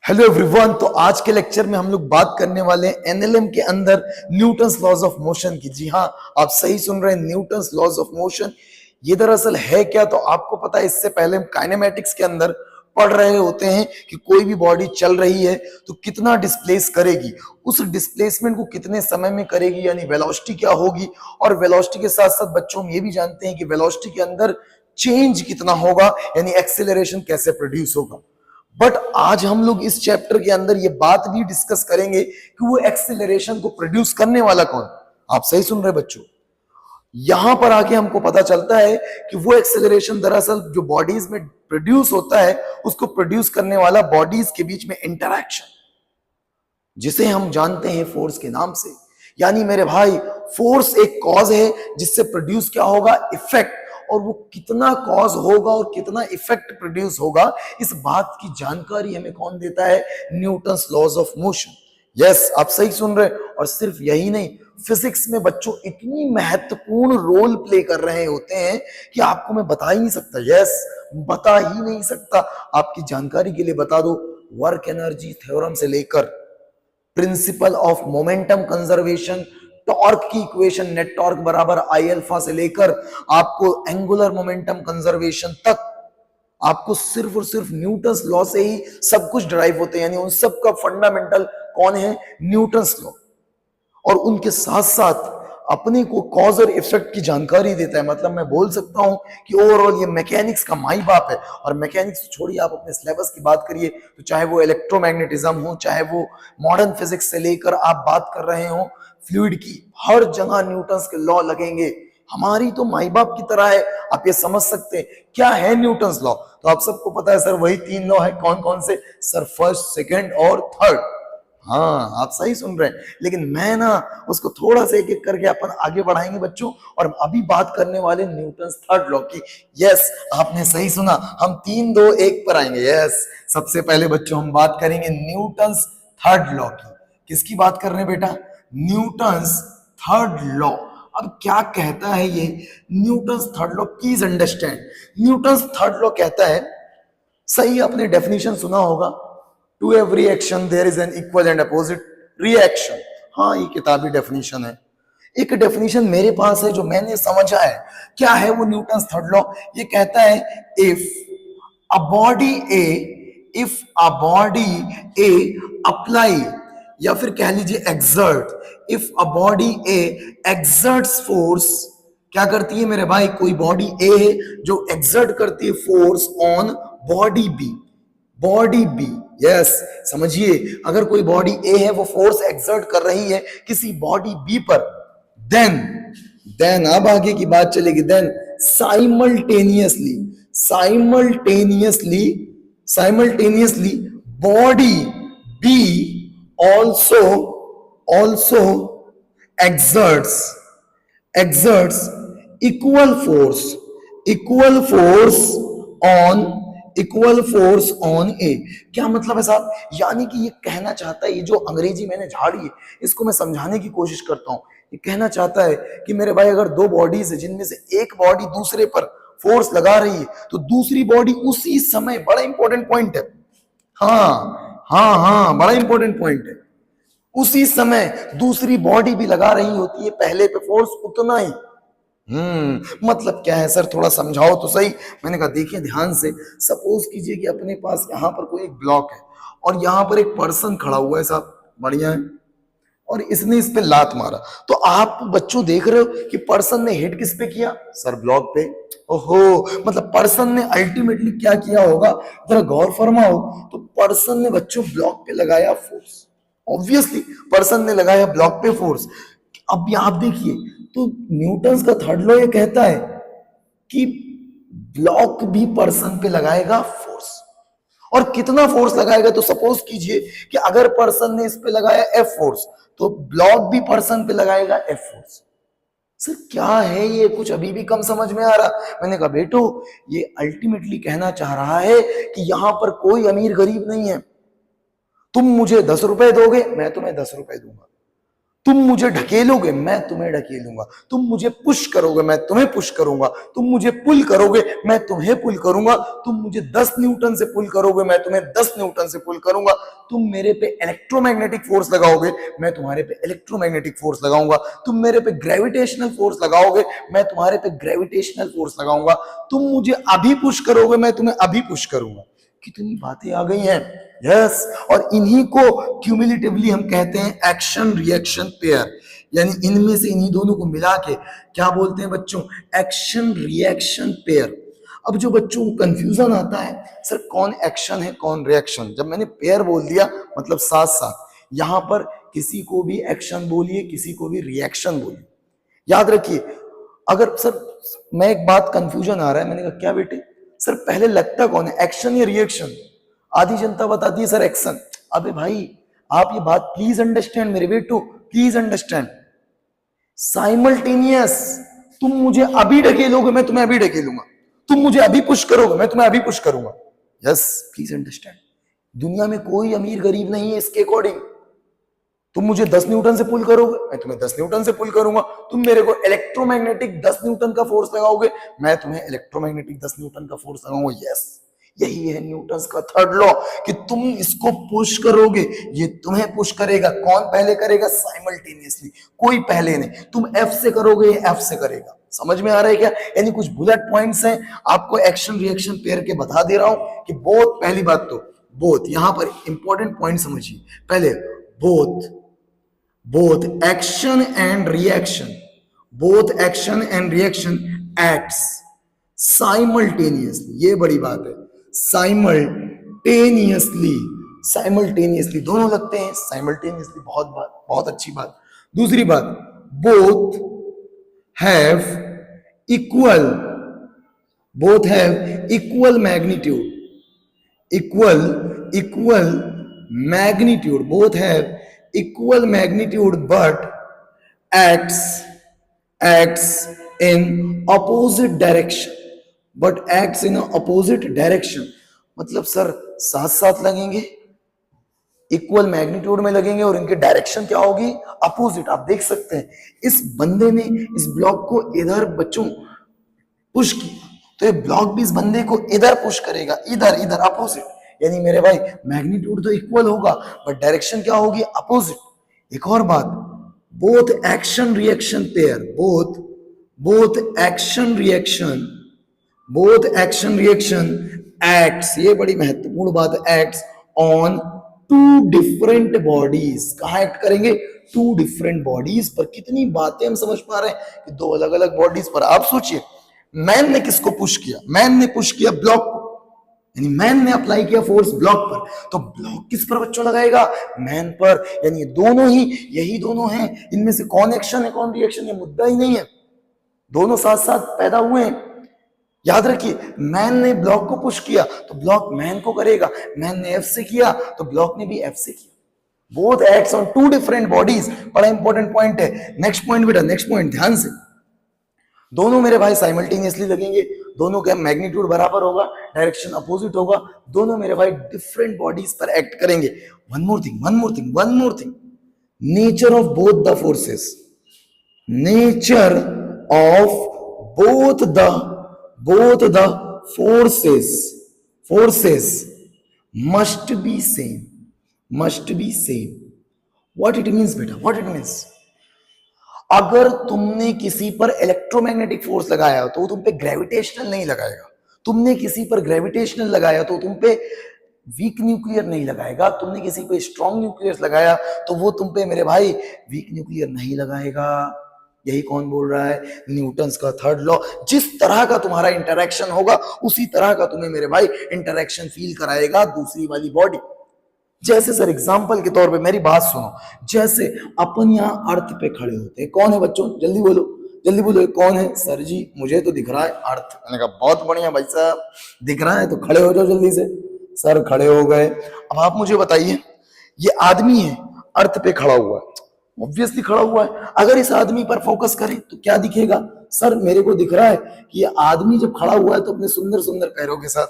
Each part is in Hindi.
Hello everyone. तो आज के लेक्चर में हम लोग बात करने वाले हैं एनएलएम के अंदर न्यूटन्स लॉज ऑफ मोशन की। जी हाँ, आप सही सुन रहे हैं, न्यूटन्स लॉज ऑफ मोशन। ये दरअसल है क्या, तो आपको पता है, इससे पहले हम काइनेमेटिक्स के अंदर पढ़ रहे होते हैं कि कोई भी बॉडी चल रही है तो कितना डिस्प्लेस करेगी, उस डिस्प्लेसमेंट को कितने समय में करेगी, यानी वेलोसिटी क्या होगी। और वेलोसिटी के साथ साथ बच्चों हम ये भी जानते हैं कि वेलोसिटी के अंदर चेंज कितना होगा, यानी एक्सेलरेशन कैसे प्रोड्यूस होगा। बट आज हम लोग इस चैप्टर के अंदर ये बात भी डिस्कस करेंगे कि वो एक्सेलरेशन को प्रोड्यूस करने वाला कौन। आप सही सुन रहे बच्चों, यहां पर आके हमको पता चलता है कि वो एक्सेलरेशन दरअसल जो बॉडीज में प्रोड्यूस होता है, उसको प्रोड्यूस करने वाला बॉडीज के बीच में इंटरैक्शन, जिसे हम जानते हैं फोर्स के नाम से। यानी मेरे भाई, फोर्स एक कॉज है जिससे प्रोड्यूस क्या होगा, इफेक्ट। और वो कितना कॉज होगा और कितना इफेक्ट प्रोड्यूस होगा, इस बात की जानकारी हमें कौन देता है, Newton's laws of motion. Yes, आप सही सुन रहे। और सिर्फ यही नहीं, फिजिक्स में बच्चों इतनी महत्वपूर्ण रोल प्ले कर रहे होते हैं कि आपको मैं बता ही नहीं सकता। यस, बता ही नहीं सकता। आपकी जानकारी के लिए बता दो, वर्क एनर्जी थ्योरम से लेकर principle of momentum conservation, torque की इक्वेशन नेट टॉर्क बराबर आई अल्फा से लेकर आपको एंगुलर मोमेंटम कंजर्वेशन तक, आपको सिर्फ और सिर्फ न्यूटन्स लॉ से ही सब कुछ ड्राइव होते हैं। यानी उन सब का फंडामेंटल कौन है, न्यूटन्स लॉ। और उनके साथ साथ अपने को कॉज और इफेक्ट की जानकारी देता है। मतलब मैं बोल सकता हूं कि ओवरऑल ये मैकेनिक्स का माई बाप है। और मैकेनिक्स छोड़िए, आप अपने सिलेबस की बात करिए तो चाहे वो इलेक्ट्रोमैग्नेटिज्म हो, चाहे वो मॉडर्न फिजिक्स से लेकर आप बात कर रहे हो फ्लूइड की, हर जगह न्यूटन्स के लॉ लगेंगे। हमारी तो माई बाप की तरह है। आप ये समझ सकते हैं क्या है न्यूटन्स लॉ। तो आप सबको पता है सर, वही तीन लॉ है। कौन कौन से सर? फर्स्ट, सेकंड और थर्ड। हाँ, आप सही सुन रहे हैं। लेकिन मैं ना उसको थोड़ा सा एक एक करके अपन आगे बढ़ाएंगे बच्चों। और अभी बात करने वाले न्यूटन्स थर्ड लॉ की। यस, आपने सही सुना, हम 3 2 1 पर आएंगे। यस, सबसे पहले बच्चों हम बात करेंगे न्यूटन्स थर्ड लॉ की। किसकी बात कर रहे हैं बेटा? Newton's third law. अब क्या कहता है ये Newton's third law? Please understand. Newton's third law कहता है, सही आपने डेफिनेशन सुना होगा, to every action there is an equal and opposite reaction. हाँ, ये किताबी डेफिनेशन है। एक डेफिनेशन मेरे पास है जो मैंने समझा है। क्या है वो न्यूटन्स थर्ड लॉ? ये कहता है, if a body A apply, या फिर कह लीजिए exert, if a body A exerts force. क्या करती है मेरे भाई? कोई बॉडी ए है जो एक्सर्ट करती है force on body B. Body B, yes, समझिए, अगर कोई बॉडी ए है वो फोर्स एक्सर्ट कर रही है किसी बॉडी बी पर, देन अब आगे की बात चलेगी। Then simultaneously body B also exerts exerts equal force on A। क्या मतलब है साहब? यानी कि ये कहना चाहता है, ये जो अंग्रेजी मैंने झाड़ी है इसको मैं समझाने की कोशिश करता हूं। ये कहना चाहता है कि मेरे भाई, अगर दो बॉडीज है जिनमें से एक बॉडी दूसरे पर फोर्स लगा रही है, तो दूसरी बॉडी उसी समय, बड़ा इंपॉर्टेंट पॉइंट है, हाँ, बड़ा इंपॉर्टेंट पॉइंट है, उसी समय दूसरी बॉडी भी लगा रही होती है पहले पे फोर्स उतना ही। मतलब क्या है सर, थोड़ा समझाओ तो सही। मैंने कहा देखिए ध्यान से, सपोज कीजिए कि अपने पास यहां पर कोई एक ब्लॉक है और यहां पर एक पर्सन खड़ा हुआ है साहब, बढ़िया है, और इसने इस पे लात मारा। तो आप बच्चों देख रहे हो कि पर्सन ने हिट किस पे किया? सर, ब्लॉक पे। ओहो, मतलब पर्सन ने अल्टीमेटली क्या किया होगा, जरा गौर फरमाओ। तो पर्सन ने बच्चों ब्लॉक पे लगाया फोर्स, ऑब्वियसली पर्सन ने लगाया ब्लॉक पे फोर्स। अब आप देखिए, तो न्यूटन्स का थर्ड लॉ ये कहता है कि ब्लॉक भी पर्सन पे लगाएगा फोर्स। और कितना फोर्स लगाएगा? तो सपोज कीजिए कि अगर पर्सन ने इस पे लगाया एफ फोर्स, तो ब्लॉक भी पर्सन पे लगाएगा एफ फोर्स। सर क्या है ये, कुछ अभी भी कम समझ में आ रहा? मैंने कहा बेटो, ये अल्टीमेटली कहना चाह रहा है कि यहां पर कोई अमीर गरीब नहीं है। तुम मुझे 10 रुपए दोगे, मैं तुम्हें 10 रुपए दूंगा। तुम मुझे ढकेलोगे, मैं तुम्हें ढकेलूंगा। तुम मुझे पुश करोगे, मैं तुम्हें पुश करूंगा। तुम मुझे पुल करोगे, मैं तुम्हें पुल करूंगा। तुम मुझे 10 न्यूटन से पुल करोगे, मैं तुम्हें 10 न्यूटन से पुल करूंगा। तुम मेरे पे इलेक्ट्रोमैग्नेटिक फोर्स लगाओगे, मैं तुम्हारे पे इलेक्ट्रोमैग्नेटिक फोर्स लगाऊंगा। तुम मेरे पे ग्रेविटेशनल फोर्स लगाओगे, मैं तुम्हारे पे ग्रेविटेशनल फोर्स लगाऊंगा। तुम मुझे अभी पुश करोगे, मैं तुम्हें अभी पुश करूंगा। कितनी बातें आ गई हैं। यस, और इन्हीं को क्यूमुलेटिवली हम कहते हैं एक्शन रिएक्शन पेयर, यानी इनमें से इन्हीं दोनों को मिला के क्या बोलते हैं बच्चों, एक्शन रिएक्शन पेयर। अब जो बच्चों को कंफ्यूजन आता है, सर कौन एक्शन है कौन रिएक्शन, जब मैंने पेयर बोल दिया मतलब साथ साथ, यहां पर किसी को भी एक्शन बोलिए किसी को भी रिएक्शन बोलिए। याद रखिए, अगर सर मैं एक बात कंफ्यूजन आ रहा है, मैंने कहा क्या बेटे, सर पहले लगता कौन है, एक्शन या रिएक्शन? आधी जनता बताती है सर एक्शन। अबे भाई आप ये बात प्लीज अंडरस्टैंड मेरे बेटो, प्लीज अंडरस्टैंड, साइमल्टेनियस। तुम मुझे अभी ढकेलोगे, मैं तुम्हें अभी ढकेलूंगा। तुम मुझे अभी पुश करोगे, मैं तुम्हें अभी पुश करूंगा। यस, प्लीज अंडरस्टैंड, दुनिया में कोई अमीर गरीब नहीं है इसके अकॉर्डिंग। तुम मुझे 10 न्यूटन से पुल करोगे, मैं तुम्हें 10 न्यूटन से पुल करूंगा। तुम मेरे को इलेक्ट्रोमैग्नेटिक 10 न्यूटन का फोर्स लगाओगे, मैं तुम्हें इलेक्ट्रोमैग्नेटिक 10 न्यूटन का फोर्स लगाऊंगा। यस, यही है न्यूटन का थर्ड लॉ, कि तुम इसको पुश करोगे ये तुम्हें पुश करेगा। कौन पहले करेगा? साइमल्टेनियसली, कोई पहले नहीं। तुम एफ से करोगे ये एफ से करेगा। समझ में आ रहा है क्या? यानी कुछ बुलेट पॉइंट्स हैं, आपको एक्शन रिएक्शन पेयर के बता दे रहा हूं कि बोथ, पहली बात तो बोथ, यहां पर इंपॉर्टेंट पॉइंट समझिए पहले, both action and reaction, both action and reaction acts simultaneously, ये बड़ी बात है, simultaneously, simultaneously दोनों लगते हैं, simultaneously बहुत बात, बहुत अच्छी बात। दूसरी बात, both have equal, both have equal magnitude, equal magnitude, both have equal magnitude but acts in opposite direction, but acts in opposite direction, मतलब सर साथ साथ लगेंगे, इक्वल मैग्नीट्यूड में लगेंगे और इनके डायरेक्शन क्या होगी? अपोजिट। आप देख सकते हैं इस बंदे ने इस ब्लॉक को इधर बच्चों पुश किया, तो ये ब्लॉक भी इस बंदे को इधर पुश करेगा, इधर इधर अपोजिट। यानी मेरे भाई मैग्नीट्यूड तो इक्वल होगा बट डायरेक्शन क्या होगी? अपोजिट। एक और बात, both action reaction pair, both action reaction acts, ये बड़ी महत्वपूर्ण बात है, acts on two different bodies. कहां एक्ट करेंगे? टू डिफरेंट बॉडीज पर। कितनी बातें हम समझ पा रहे हैं कि दो अलग अलग बॉडीज पर। आप सोचिए, मैन ने किसको पुश किया? मैन ने पुश किया ब्लॉक को, यानी मैन ने अप्लाई किया फोर्स ब्लॉक पर, तो ब्लॉक किस पर बच्चों लगाएगा? मैन पर। यानी दोनों ही, यही दोनों हैं, इनमें से कौन एक्शन है कौन रिएक्शन, ये मुद्दा ही नहीं है, दोनों साथ साथ पैदा हुए हैं। याद रखिए, मैन ने ब्लॉक को पुश किया तो ब्लॉक मैन को करेगा, मैन ने एफ से किया तो ब्लॉक ने भी एफ से किया। Both acts on two different bodies, बड़ा इंपॉर्टेंट पॉइंट है। नेक्स्ट पॉइंट बेटा, नेक्स्ट पॉइंट ध्यान से, दोनों मेरे भाई साइमल्टेनियसली लगेंगे, दोनों का मैग्नीट्यूड बराबर होगा, डायरेक्शन अपोजिट होगा, दोनों मेरे भाई डिफरेंट बॉडीज पर एक्ट करेंगे। One more thing, nature of both the forces, nature of both the forces must be same. What it means बेटा, what it means? अगर तुमने किसी पर इलेक्ट्रोमैग्नेटिक फोर्स लगाया तो वो तुम पे ग्रेविटेशनल नहीं लगाएगा, तुमने किसी पर ग्रेविटेशनल लगाया तो तुम पे वीक न्यूक्लियर नहीं लगाएगा, तुमने किसी पे स्ट्रॉन्ग न्यूक्लियर लगाया तो वो तुम पे मेरे भाई वीक न्यूक्लियर नहीं लगाएगा। यही कौन बोल रहा है? न्यूटन्स का थर्ड लॉ। जिस तरह का तुम्हारा इंटरेक्शन होगा उसी तरह का तुम्हें मेरे भाई इंटरेक्शन फील कराएगा दूसरी वाली बॉडी। जैसे सर एग्जांपल के तौर पे मेरी बात सुनो, जैसे अपन यहाँ अर्थ पे खड़े होते हैं, कौन है बच्चों? जल्दी बोलो कौन है? सर जी मुझे तो दिख रहा है अर्थ। मैंने कहा बहुत बढ़िया भाई साहब, दिख रहा है तो खड़े हो जाओ जल्दी से। सर खड़े हो गए। अब आप मुझे बताइए, ये आदमी है अर्थ पे खड़ा हुआ है, ऑब्वियसली खड़ा हुआ है, अगर इस आदमी पर फोकस करें तो क्या दिखेगा? सर मेरे को दिख रहा है कि ये आदमी जब खड़ा हुआ है तो अपने सुंदर सुंदर पैरों के साथ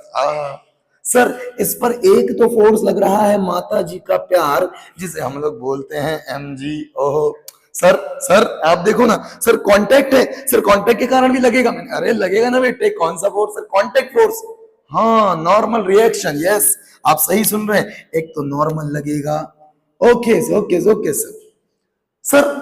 सर इस पर एक तो फोर्स लग रहा है माता जी का प्यार, जिसे हम लोग बोलते हैं mg। ओहो सर सर आप देखो ना सर, कांटेक्ट है सर, कांटेक्ट के कारण भी लगेगा। मैंने अरे लगेगा ना बेटे, कौन सा फोर्स? Sir contact force. हाँ नॉर्मल रिएक्शन, यस आप सही सुन रहे हैं, एक तो नॉर्मल लगेगा। Okay okay okay sir. Sir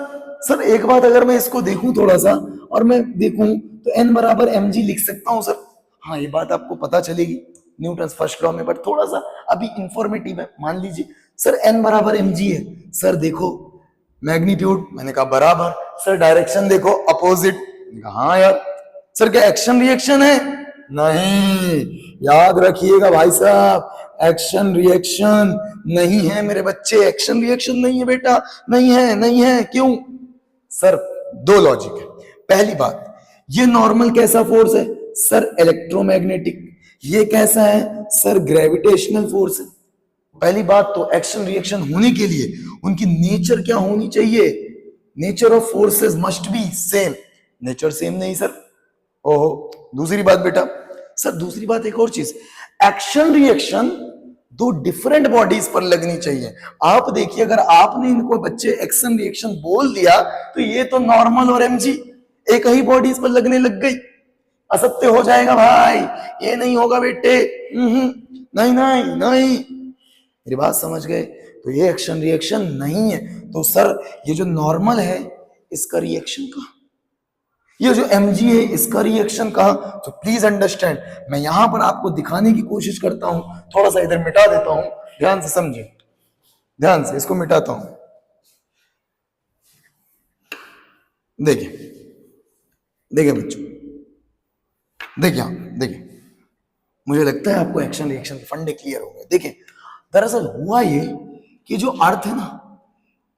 sir एक बात, अगर मैं इसको देखूं थोड़ा सा और मैं देखूं तो एन बराबर एम जी लिख सकता हूं सर। हाँ ये बात आपको पता चलेगी न्यूटन फर्स्ट लॉ में, बट थोड़ा सा अभी इंफॉर्मेटिव है। मान लीजिए सर एन बराबर एम जी है। सर देखो मैग्नीट्यूड, मैंने कहा बराबर। सर डायरेक्शन देखो अपोजिट, हाँ यार। सर क्या एक्शन रिएक्शन है? नहीं, याद रखिएगा भाई साहब, एक्शन रिएक्शन नहीं है मेरे बच्चे, एक्शन रिएक्शन नहीं है बेटा, नहीं है नहीं है। क्यों? सर दो लॉजिक है। पहली बात, ये नॉर्मल कैसा फोर्स है? Sir electromagnetic. ये कैसा है? सर ग्रेविटेशनल फोर्स है। पहली बात तो एक्शन रिएक्शन होने के लिए उनकी नेचर क्या होनी चाहिए? Nature of forces must be same. Nature same नहीं सर। ओहो, दूसरी बात बेटा, सर दूसरी बात एक और चीज, एक्शन रिएक्शन दो डिफरेंट बॉडीज पर लगनी चाहिए। आप देखिए, अगर आपने इनको बच्चे एक्शन रिएक्शन बोल दिया तो ये तो नॉर्मल और एमजी एक ही बॉडीज पर लगने लग गई, असत्य हो जाएगा भाई, ये नहीं होगा बेटे। नहीं नहीं नहीं, मेरी बात समझ गए? तो ये एक्शन रिएक्शन नहीं है। तो सर ये जो नॉर्मल है इसका रिएक्शन कहां? ये जो mg है इसका रिएक्शन कहां? तो प्लीज अंडरस्टैंड, मैं यहां पर आपको दिखाने की कोशिश करता हूं। थोड़ा सा इधर मिटा देता हूं, ध्यान से समझे, ध्यान से इसको मिटाता हूं। देखिए देखिए बच्चों, देखिए देखिए, मुझे लगता है आपको एक्शन रिएक्शन के फंडे क्लियर हो गए। देखिए दरअसल हुआ ये कि जो अर्थ है ना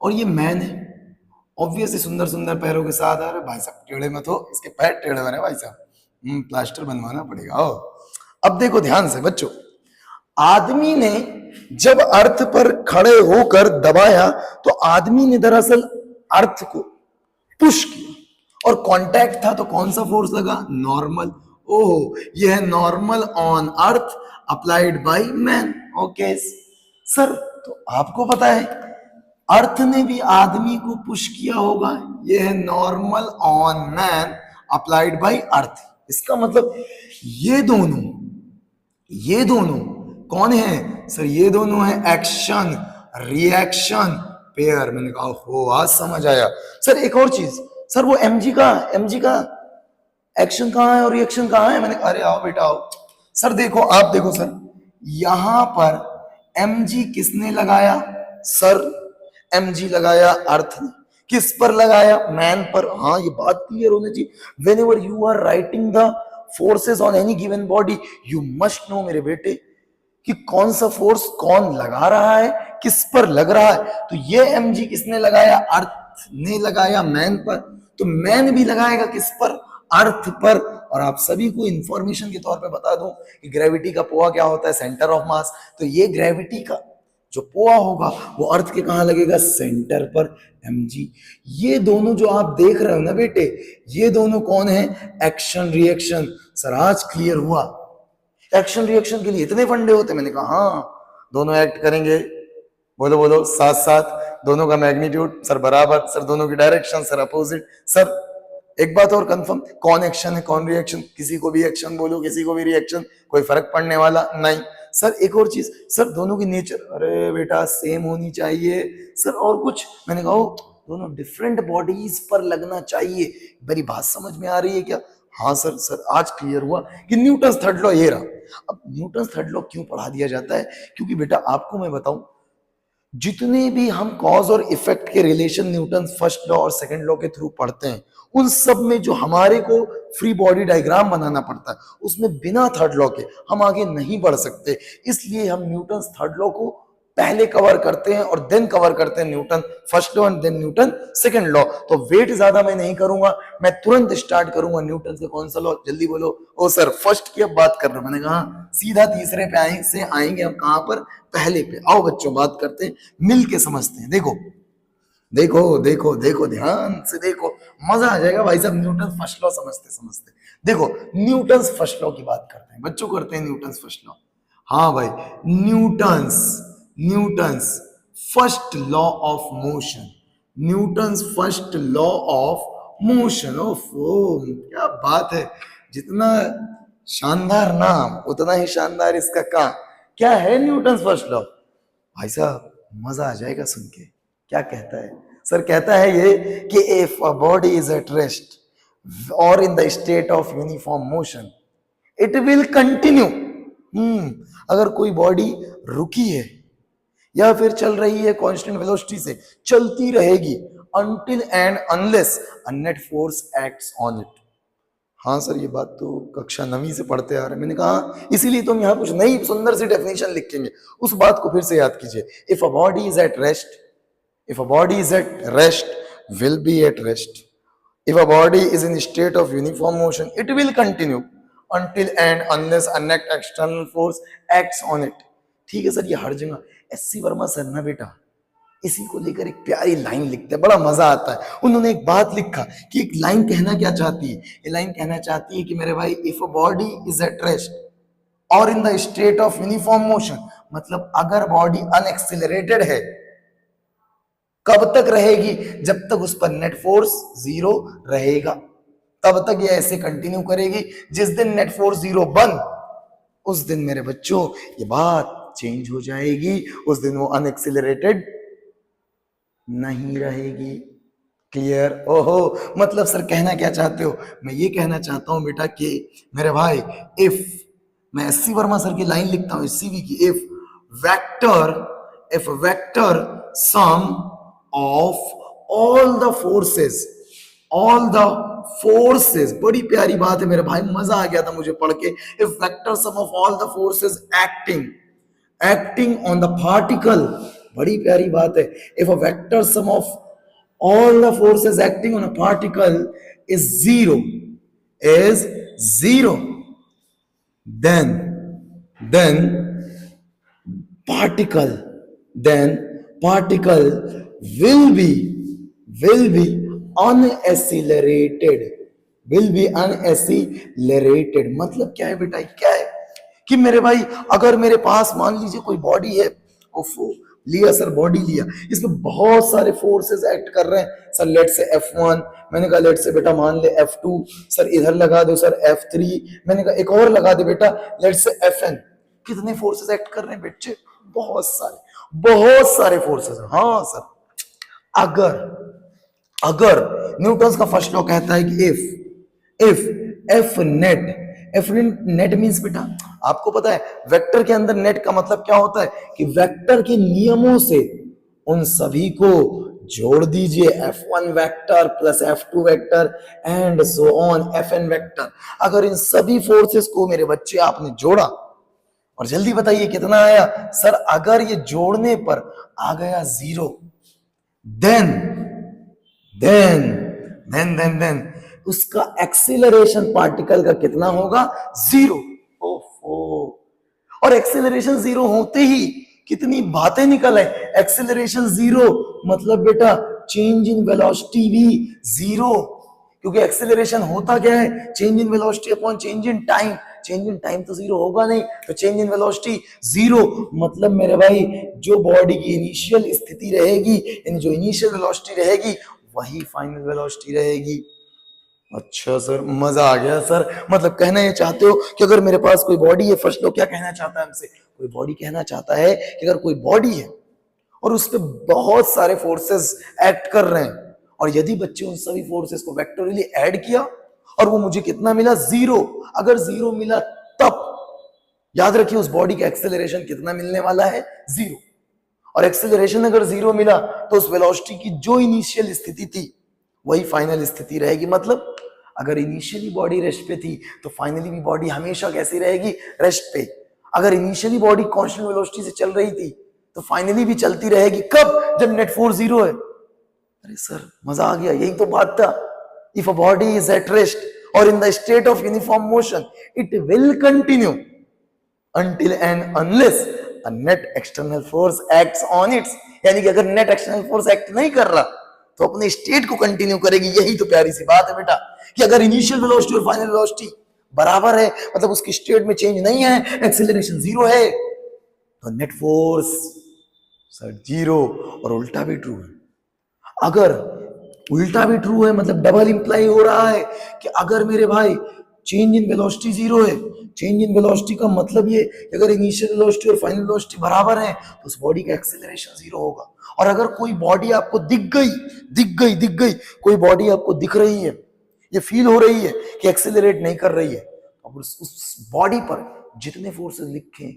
और ये मैन है, ऑब्वियसली सुंदर सुंदर पैरों के साथ आ रहे भाई साहब, टेढ़े में तो इसके पैर टेढ़े बने भाई साहब, प्लास्टर बनवाना पड़ेगा। ओ अब देखो ध्यान से बच्चों, आदमी ने जब अर्थ पर खड़े होकर दबाया तो आदमी ने दरअसल अर्थ को पुश किया और कांटेक्ट था, तो कौन सा फोर्स लगा? नॉर्मल। ओह, यह है normal on earth applied by man. Okay sir, तो आपको पता है अर्थ ने भी आदमी को पुश किया होगा, यह है normal on man applied by earth. इसका मतलब ये दोनों कौन है सर? ये दोनों है एक्शन रिएक्शन पेयर। मैंने कहा हो, आज समझ आया। सर एक और चीज, सर वो mg का एक्शन कहां है और रिएक्शन कहां है? मैंने कहा अरे आओ बेटा आओ। सर देखो, आप देखो सर, यहां पर mg किसने लगाया? सर mg लगाया अर्थ ने। किस पर लगाया? मैन पर। हाँ ये बात क्लियर होनी चाहिए। Whenever you are writing the forces on any given body, you must know मेरे बेटे कि कौन सा फोर्स कौन लगा रहा है, किस पर लग रहा है। तो ये mg किसने लगाया? अर्थ ने लगाया मैन पर, तो मैन भी लगाएगा किस पर? अर्थ पर। और आप सभी को इंफॉर्मेशन के तौर पे बता दूं कि ग्रेविटी का पोआ क्या होता है? Centre of mass. तो ये ग्रेविटी का जो पोआ होगा वो अर्थ के कहां लगेगा? सेंटर पर, mg। ये दोनों जो आप देख रहे हो ना बेटे, ये दोनों कौन है? Action reaction. सर आज क्लियर हुआ, एक्शन रिएक्शन के लिए इतने फंडे होते? मैंने कहा हाँ, दोनों एक्ट करेंगे, बोलो बोलो साथ साथ, दोनों का मैग्नीट्यूड सर बराबर, सर दोनों की डायरेक्शन सर अपोजिट। सर एक बात और कंफर्म, कौन एक्शन है कौन रिएक्शन? किसी को भी एक्शन बोलो किसी को भी रिएक्शन, कोई फर्क पड़ने वाला नहीं। सर एक और चीज, सर दोनों की नेचर, अरे बेटा सेम होनी चाहिए। सर और कुछ? मैंने कहा दोनों डिफरेंट बॉडीज पर लगना चाहिए। मेरी बात समझ में आ रही है क्या? हाँ सर। सर आज क्लियर हुआ कि न्यूटन थर्ड लॉ ये रहा। अब न्यूटन थर्ड लॉ क्यों पढ़ा दिया जाता है? क्योंकि बेटा आपको मैं बताऊं, जितने भी हम कॉज और इफेक्ट के रिलेशन न्यूटन फर्स्ट लॉ और सेकंड लॉ के थ्रू पढ़ते हैं, उन सब में जो हमारे को फ्री बॉडी डायग्राम बनाना पड़ता है, उसमें बिना थर्ड लॉ के हम आगे नहीं बढ़ सकते। इसलिए हम न्यूटन थर्ड लॉ को पहले कवर करते हैं और देन कवर करते हैं Newton first law and then Newton second law. तो वेट ज्यादा मैं नहीं करूंगा, मैं तुरंत स्टार्ट करूंगा न्यूटन का कौन सा लॉ? जल्दी बोलो। ओ सर फर्स्ट की अब बात कर रहे हो। मैंने कहा सीधा तीसरे पे आएंगे हम कहां पर? पहले पे। आओ बच्चों बात करते हैं, मिल के समझते हैं। देखो देखो देखो देखो, ध्यान से देखो, मजा आ जाएगा भाई साहब न्यूटन फर्स्ट लॉ समझते समझते। देखो न्यूटन फर्स्ट लॉ की बात करते हैं बच्चों, करते हैं न्यूटन फर्स्ट लॉ। हाँ भाई, Newton first law of motion, Newton's first law of motion. ओह क्या बात है, जितना शानदार नाम उतना ही शानदार इसका काम। क्या है न्यूटन्स फर्स्ट लॉ? भाई साहब मजा आ जाएगा सुन के। क्या कहता है सर? कहता है ये कि if a body is at rest और in the state of uniform motion it will continue. अगर कोई बॉडी रुकी है या फिर चल रही है कांस्टेंट वेलोसिटी से, चलती रहेगी until and unless a net force acts on it। हाँ सर ये बात तो कक्षा 9वीं से पढ़ते आ रहे हैं। मैंने कहा इसीलिए तो हम यहाँ कुछ नई सुंदर सी डेफिनेशन लिखेंगे, उस बात को फिर से याद कीजिए। If a body is at rest, if a body is at rest will be at rest. If a body is in a state of uniform motion, it will continue until and unless a net external force acts on it। ठीक है सर, ये हर जगह एससी वर्मा सर ना बेटा इसी को लेकर एक प्यारी लाइन लिखते हैं, बड़ा मजा आता है। उन्होंने एक बात लिखा कि एक लाइन कहना क्या चाहती है, ये लाइन कहना चाहती है कि मेरे भाई if a body is at rest और in the state of uniform motion, मतलब अगर बॉडी अनएक्सिलरेटेड है कब तक रहेगी? जब तक उस पर नेट फोर्स जीरो रहेगा तब तक ये ऐसे कंटिन्यू करेगी। जिस दिन नेट फोर्स जीरो बन उस दिन मेरे बच्चों ये बात चेंज हो जाएगी, उस दिन वो अनएक्सिलरेटेड नहीं रहेगी। क्लियर? ओहो, मतलब सर कहना क्या चाहते हो? मैं ये कहना चाहता हूं बेटा कि मेरे भाई इफ, मैं एससी वर्मा सर की लाइन लिखता हूं सीवी की, if vector sum of all the forces, बड़ी प्यारी बात है मेरे भाई, मजा आ गया था मुझे पढ़ के। If vector sum of all the forces acting on the particle, बड़ी प्यारी बात है। If a vector sum of all the forces acting on a particle is zero, then particle will be unaccelerated, मतलब क्या है बेटा? क्या है कि मेरे भाई अगर मेरे पास मान लीजिए कोई बॉडी है, लिया सर बॉडी लिया, इसमें बहुत सारे फोर्सेस एक्ट कर रहे हैं सर। लेट से F1, मैंने कहा लेट से बेटा मान ले F2, सर इधर लगा दो सर F3, मैंने कहा एक और लगा दे बेटा लेट से FN। कितने फोर्सेस एक्ट कर रहे हैं बच्चे? बहुत सारे फोर्सेस। हाँ सर, अगर न्यूटन का फर्स्ट लॉ कहता है कि इफ एफ नेट मींस बेटा आपको पता है वेक्टर के अंदर नेट का मतलब क्या होता है कि वेक्टर के नियमों से उन सभी को जोड़ दीजिए, F1 vector plus F2 vector and so on Fn vector. अगर इन सभी फोर्सेस को मेरे बच्चे आपने जोड़ा और जल्दी बताइए कितना आया सर? अगर ये जोड़ने पर आ गया जीरो, देन उसका एक्सीलरेशन पार्टिकल का कितना होगा? जीरो। और एक्सीलरेशन जीरो होते ही कितनी बातें निकल आए। एक्सीलरेशन जीरो मतलब बेटा चेंज इन वेलोसिटी भी जीरो, क्योंकि एक्सीलरेशन होता क्या है? Change in velocity upon change in time. Change in time तो जीरो होगा नहीं, तो चेंज इन वेलोसिटी जीरो। मतलब मेरे भाई जो बॉडी की इनिशियल स्थिति रहेगी, यानी जो इनिशियल वेलोसिटी रहेगी वही फाइनल वेलोसिटी रहेगी। अच्छा सर, मजा आ गया सर। मतलब कहना ये चाहते हो कि अगर मेरे पास कोई बॉडी है, फर्स्ट लॉ क्या कहना चाहता है हमसे? कोई बॉडी कहना चाहता है कि अगर कोई बॉडी है और उस पर बहुत सारे फोर्सेस एक्ट कर रहे हैं, और यदि बच्चे उन सभी फोर्सेस को वेक्टोरियली ऐड किया और वो मुझे कितना मिला? जीरो। अगर जीरो मिला तब याद रखिए उस बॉडी का एक्सेलरेशन कितना मिलने वाला है? जीरो। और एक्सेलरेशन अगर जीरो मिला तो उस वेलोसिटी की जो इनिशियल स्थिति थी वही फाइनल स्थिति रहेगी। मतलब अगर इनिशियली बॉडी रेस्ट पे थी तो फाइनली भी बॉडी हमेशा कैसी रहेगी? रेस्ट पे। अगर इनिशियली बॉडी कांस्टेंट वेलोसिटी से चल रही थी तो फाइनली भी चलती रहेगी। कब? जब नेट फोर्स जीरो है। अरे सर मजा आ गया, यही तो बात था। If a body is at rest और in the state of uniform motion it will continue until and unless a net external force acts on it। यानी कि अगर नेट एक्सटर्नल फोर्स एक्ट नहीं कर रहा तो अपने स्टेट को कंटिन्यू करेगी। यही तो प्यारी सी बात है बेटा कि अगर इनिशियल वेलोसिटी और फाइनल वेलोसिटी बराबर है, मतलब उसकी स्टेट में चेंज नहीं है, एक्सीलरेशन जीरो है, तो नेट फोर्स सर जीरो। और उल्टा भी ट्रू है, अगर उल्टा भी ट्रू है, मतलब डबल इंप्लाई हो रहा है कि अगर मेरे भाई चेंज इन वेलोसिटी जीरो है, चेंज इन वेलोसिटी का मतलब ये कि अगर इनिशियल वेलोसिटी और फाइनल वेलोसिटी बराबर है तो उस बॉडी का एक्सेलरेशन जीरो होगा। और अगर कोई बॉडी आपको दिख गई कोई बॉडी आपको दिख रही है, ये फील हो रही है कि एक्सेलरेट नहीं कर रही है, अब उस बॉडी पर जितने फोर्सेस लिखे,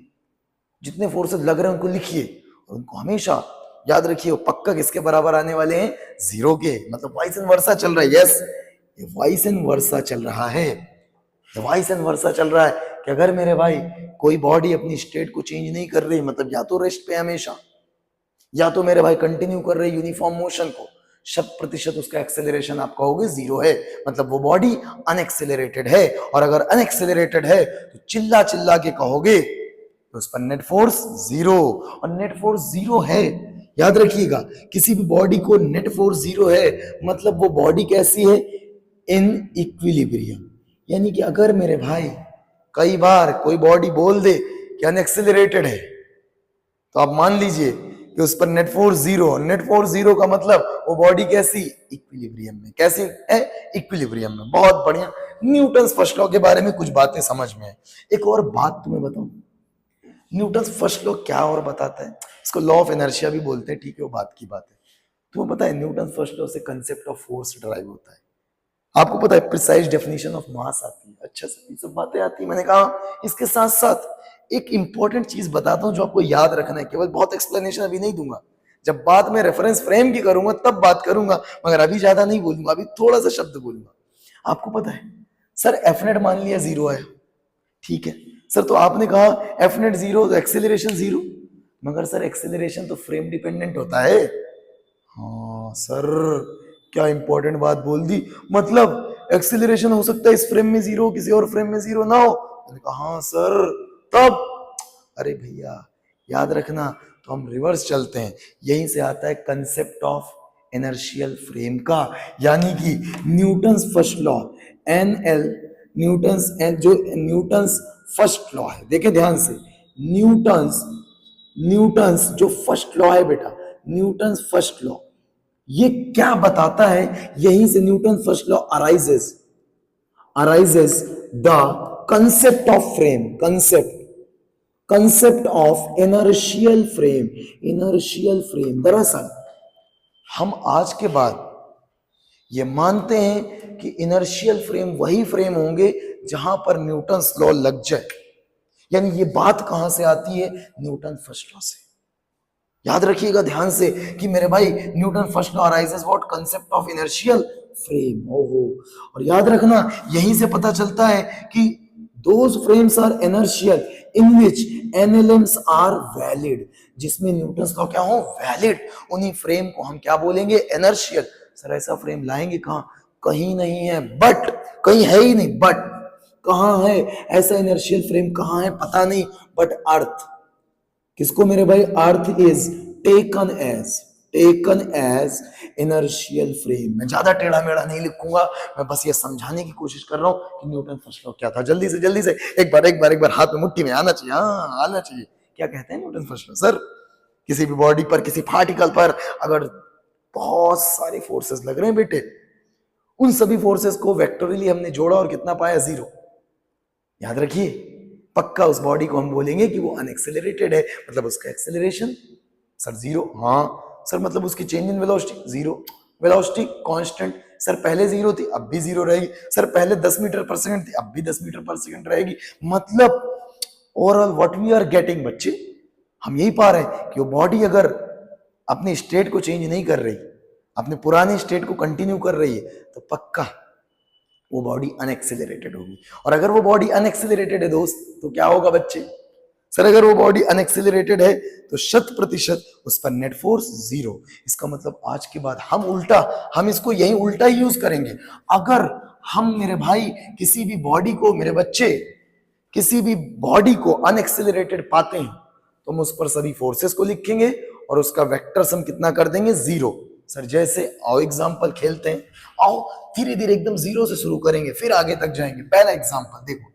जितने फोर्सेस लग रहे हैं उनको लिखिए और उनको हमेशा याद रखिए, वो पक्का किसके बराबर आने वाले हैं, जीरो के। मतलब वाइस एंड वर्सा चल रहा है। यस, ये वाइस एंड वर्सा चल रहा है, ये वाइस एंड वर्सा चल रहा है कि अगर मेरे भाई कोई बॉडी अपनी स्टेट को चेंज नहीं कर रही, मतलब या तो रेस्ट पे हमेशा, या तो मेरे भाई कंटिन्यू कर रहे यूनिफॉर्म मोशन को, 100% उसका एक्सेलरेशन आप कहोगे जीरो है, मतलब वो बॉडी अनएक्सेलरेटेड है। और अगर अनएक्सेलरेटेड है तो चिल्ला चिल्ला के कहोगे तो उस पर नेट फोर्स जीरो। और नेट फोर्स जीरो है, याद रखिएगा, किसी भी बॉडी को नेट फोर्स जीरो है मतलब वो बॉडी कैसी है, इन इक्विलिब्रियम। यानी कि अगर मेरे भाई कई बार कोई बॉडी बोल दे कि अनएक्सेलरेटेड है तो आप मान लीजिए कि उस पर net force zero. Net force zero का मतलब वो बॉडी कैसी, इक्विलिब्रियम में। कैसी है, इक्विलिब्रियम में। बहुत बढ़िया। न्यूटन्स फर्स्ट लॉ के बारे में कुछ बातें समझ में है। एक और बात तुम्हें बताऊं, न्यूटन्स फर्स्ट लॉ क्या और बताता है, इसको लॉ ऑफ इनर्शिया भी बोलते हैं, ठीक है, वो बात की बात है। तुम्हें पता है न्यूटन्स फर्स्ट लॉ से कंसेप्ट ऑफ फोर्स ड्राइव होता है। आपको पता है प्रिसाइज डेफिनेशन ऑफ मास आती है, अच्छा से सब बातें आती है। मैंने कहा इसके साथ साथ एक इंपॉर्टेंट चीज बताता हूं जो आपको याद रखना है, केवल बहुत एक्सप्लेनेशन अभी नहीं दूंगा, जब बात में रेफरेंस फ्रेम की करूंगा तब बात करूंगा, मगर अभी ज्यादा नहीं बोलूंगा, अभी थोड़ा सा शब्द बोलूंगा। आपको पता है सर एफ नेट मान लिया जीरो है, ठीक है सर, तो आपने कहा एफ नेट जीरो तो एक्सेलरेशन जीरो, मगर सर एक्सेलरेशन तो फ्रेम डिपेंडेंट होता है। हाँ सर, क्या इंपॉर्टेंट बात बोल दी, मतलब एक्सेलरेशन हो सकता है इस फ्रेम में जीरो, किसी और फ्रेम में जीरो ना हो। मैंने कहा हाँ सर, तब अरे भैया याद रखना, तो हम रिवर्स चलते हैं, यहीं से आता है कंसेप्ट ऑफ इनर्शियल फ्रेम का, यानी कि Newton's first law, N L Newton's, जो न्यूटन्स फर्स्ट लॉ है, देखें ध्यान से, न्यूटन्स न्यूटन्स जो फर्स्ट लॉ है बेटा, न्यूटन्स फर्स्ट लॉ, ये क्या बताता है, यहीं से Newton first law arises the concept of frame, concept of inertial frame. दरअसल हम आज के बाद ये मानते हैं कि इनर्शियल फ्रेम वही फ्रेम होंगे जहां पर न्यूटन्स लॉ लग जाए। यानी ये बात कहां से आती है, न्यूटन फर्स्ट लॉ से। याद रखिएगा ध्यान से कि मेरे भाई Newton first law arises what, concept of inertial frame. ओहो, और याद रखना यहीं से पता चलता है कि those frames are inertial in which NLMs are valid, जिसमें न्यूटन्स लॉ क्या हो, वैलिड, उन्हीं फ्रेम को हम क्या बोलेंगे, इनर्शियल। सर ऐसा फ्रेम लाएंगे कहां, कहीं नहीं है, बट कहीं है ही नहीं, बट कहां है ऐसा इनर्शियल फ्रेम, कहां है पता नहीं, बट अर्थ। किसको मेरे भाई, earth is taken as inertial frame. मैं ज्यादा टेढ़ा मेढ़ा नहीं लिखूंगा, मैं बस ये समझाने की कोशिश कर रहा हूं कि न्यूटन फर्स्ट लॉ क्या था। जल्दी से एक बार हाथ में मुट्ठी में आना चाहिए, हाँ आना चाहिए। क्या कहते हैं न्यूटन फर्स्ट लॉ, सर किसी भी बॉडी पर, किसी पार्टिकल पर अगर बहुत सारे फोर्सेस लग रहे हैं बेटे, उन सभी फोर्सेस को वेक्टोरियली हमने जोड़ा और कितना पाया, जीरो। याद रखिए, पक्का उस बॉडी को हम बोलेंगे कि वो अनएक्सेलरेटेड है, मतलब उसका एक्सेलरेशन सर जीरो। हाँ सर, मतलब उसकी change in velocity zero, velocity constant, sir पहले जीरो थी अब भी जीरो रहेगी, सर पहले 10 मीटर पर सेकंड थी अब भी 10 मीटर पर सेकंड रहेगी। मतलब overall what we are getting बच्चे, हम यही पा रहे हैं कि वो बॉडी अगर अपनी स्टेट को चेंज नहीं कर रही, अपने पुरानी स्टेट को कंटिन्यू कर रही है, तो पक्का वो बॉडी अनएक्सेलरेटेड होगी। और अगर वो बॉडी अनएक्सेलरेटेड है दोस्त, तो क्या होगा बच्चे, सर अगर वो बॉडी अनएक्सेलरेटेड है तो 100% उस पर नेट फोर्स जीरो। इसका मतलब आज के बाद हम इसको यही उल्टा ही यूज करेंगे। अगर हम मेरे भाई किसी भी बॉडी को, मेरे बच्चे किसी भी बॉडी को अनएक्सेलरेटेड पाते हैं तो हम उस पर सभी फोर्सेस को लिखेंगे और उसका वेक्टर सम कितना कर देंगे, जीरो। सर जैसे आओ एग्जांपल खेलते हैं, आओ धीरे धीरे एकदम जीरो से शुरू करेंगे फिर आगे तक जाएंगे। पहला एग्जांपल देखो,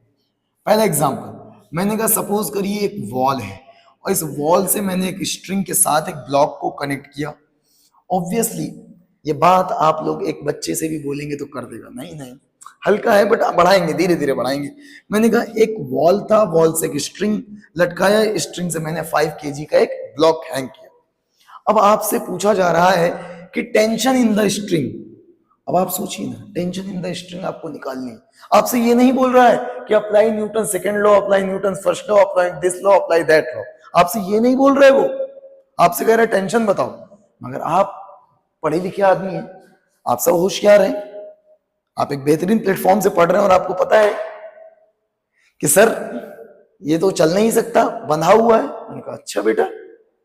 पहला एग्जांपल मैंने कहा सपोज करिए एक वॉल है और इस वॉल से मैंने एक स्ट्रिंग के साथ एक ब्लॉक को कनेक्ट किया। ऑब्वियसली ये बात आप लोग एक बच्चे से भी बोलेंगे तो कर देगा, नहीं नहीं हल्का है बट बढ़ाएंगे, धीरे धीरे बढ़ाएंगे। मैंने कहा एक वॉल था, वॉल से एक स्ट्रिंग लटकाया, स्ट्रिंग से मैंने 5 kg का एक ब्लॉक हैंग किया। अब आपसे पूछा जा रहा है कि टेंशन इन द स्ट्रिंग। अब आप सोचिए ना, टेंशन इन द स्ट्रिंग आपको निकालनी है। आपसे ये नहीं बोल रहा है कि apply Newton second law, apply Newton first law, apply this law, apply that law. आपसे ये नहीं बोल रहे वो, आपसे कह रहा है टेंशन बताओ। मगर आप पढ़े लिखे आदमी हैं, आप सब होशियार हैं, आप एक बेहतरीन प्लेटफॉर्म से पढ़ रहे हैं और आपको पता है कि सर ये तो चल नहीं सकता, बंधा हुआ है। मैंने कहा अच्छा बेटा,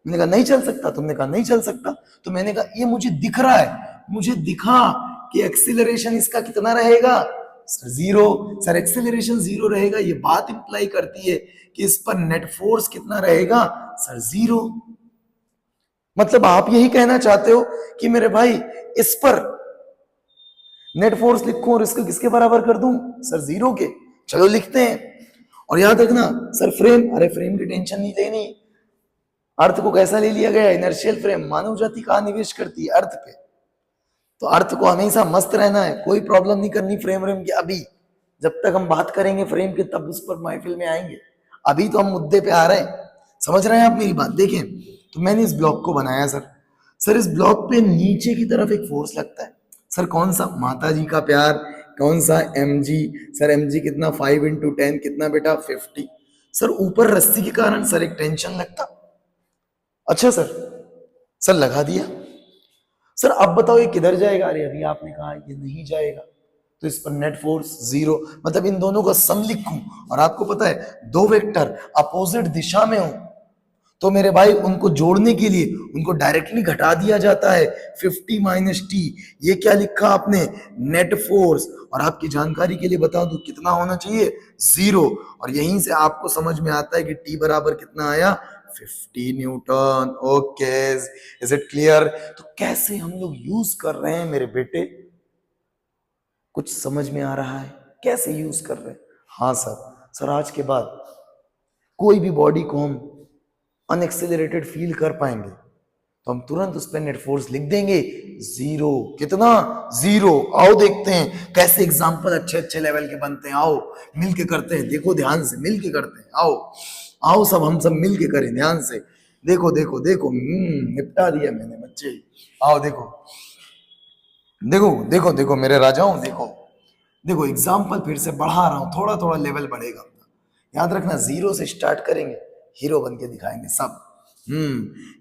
मैंने कहा नहीं चल सकता, तुमने कहा नहीं चल सकता, तो मैंने कहा ये मुझे दिख रहा है, मुझे दिखा कि एक्सीलरेशन इसका कितना रहेगा सर, 0। सर एक्सीलरेशन 0 रहेगा, ये बात इंप्लाई करती है कि इस पर नेट फोर्स कितना रहेगा सर, 0। मतलब आप यही कहना चाहते हो कि मेरे भाई इस पर नेट फोर्स लिखूं और इसको किसके बराबर कर दूं सर, 0 के। चलो लिखते हैं। और याद रखना सर फ्रेम, अरे फ्रेम की टेंशन नहीं लेनी। अर्थ को कैसा ले लिया गया, इनर्शियल फ्रेम। मानव जाति कहां निवेश करती है, अर्थ पे। तो अर्थ को हमेशा मस्त रहना है, कोई प्रॉब्लम नहीं करनी फ्रेम व्रेम की। अभी जब तक हम बात करेंगे फ्रेम की तब उस पर महफिल में आएंगे, अभी तो हम मुद्दे पे आ रहे हैं। समझ रहे हैं आप मेरी बात। देखें तो मैंने इस ब्लॉक को बनाया सर इस ब्लॉक पे नीचे की तरफ एक फोर्स लगता है सर, कौन सा, माता जी का प्यार, कौन सा, mg। सर mg कितना, 5 × 10 कितना बेटा, 50। सर ऊपर रस्सी के कारण सर एक टेंशन लगता। अच्छा सर लगा दिया। सर अब बताओ ये किधर जाएगा, अरे अभी आपने कहा ये नहीं जाएगा, तो इस पर नेट फोर्स 0। मतलब इन दोनों का सम लिखूं, और आपको पता है दो वेक्टर अपोजिट दिशा में हो तो मेरे भाई उनको जोड़ने के लिए उनको डायरेक्टली घटा दिया जाता है, 50 - t। ये क्या लिखा आपने, नेट फोर्स। और आपकी जानकारी के लिए बता दूं कितना होना चाहिए, 0। और यहीं से आपको समझ में आता है कि t बराबर कितना आया, 50 Newton. Okay, is it clear. तो कैसे हम लोग यूज कर रहे हैं मेरे बेटे, कुछ समझ में आ रहा है कैसे यूज कर रहे हैं। हाँ सर आज के बाद कोई भी बॉडी को हम अनएक्सेलरेटेड फील कर पाएंगे तो हम तुरंत उस पर नेट फोर्स लिख देंगे, 0। कितना, 0। आओ देखते हैं कैसे एग्जाम्पल अच्छे लेवल के बनते हैं। आओ मिल के करते हैं, देखो ध्यान से, मिल के करते हैं। आओ सब, हम सब मिल के करें ध्यान से। देखो निपटा दिया मैंने बच्चे। आओ देखो मेरे राजाओं, देखो एग्जाम्पल फिर से बढ़ा रहा हूं, थोड़ा लेवल बढ़ेगा। याद रखना 0 से स्टार्ट करेंगे, हीरो बन के दिखाएंगे सब।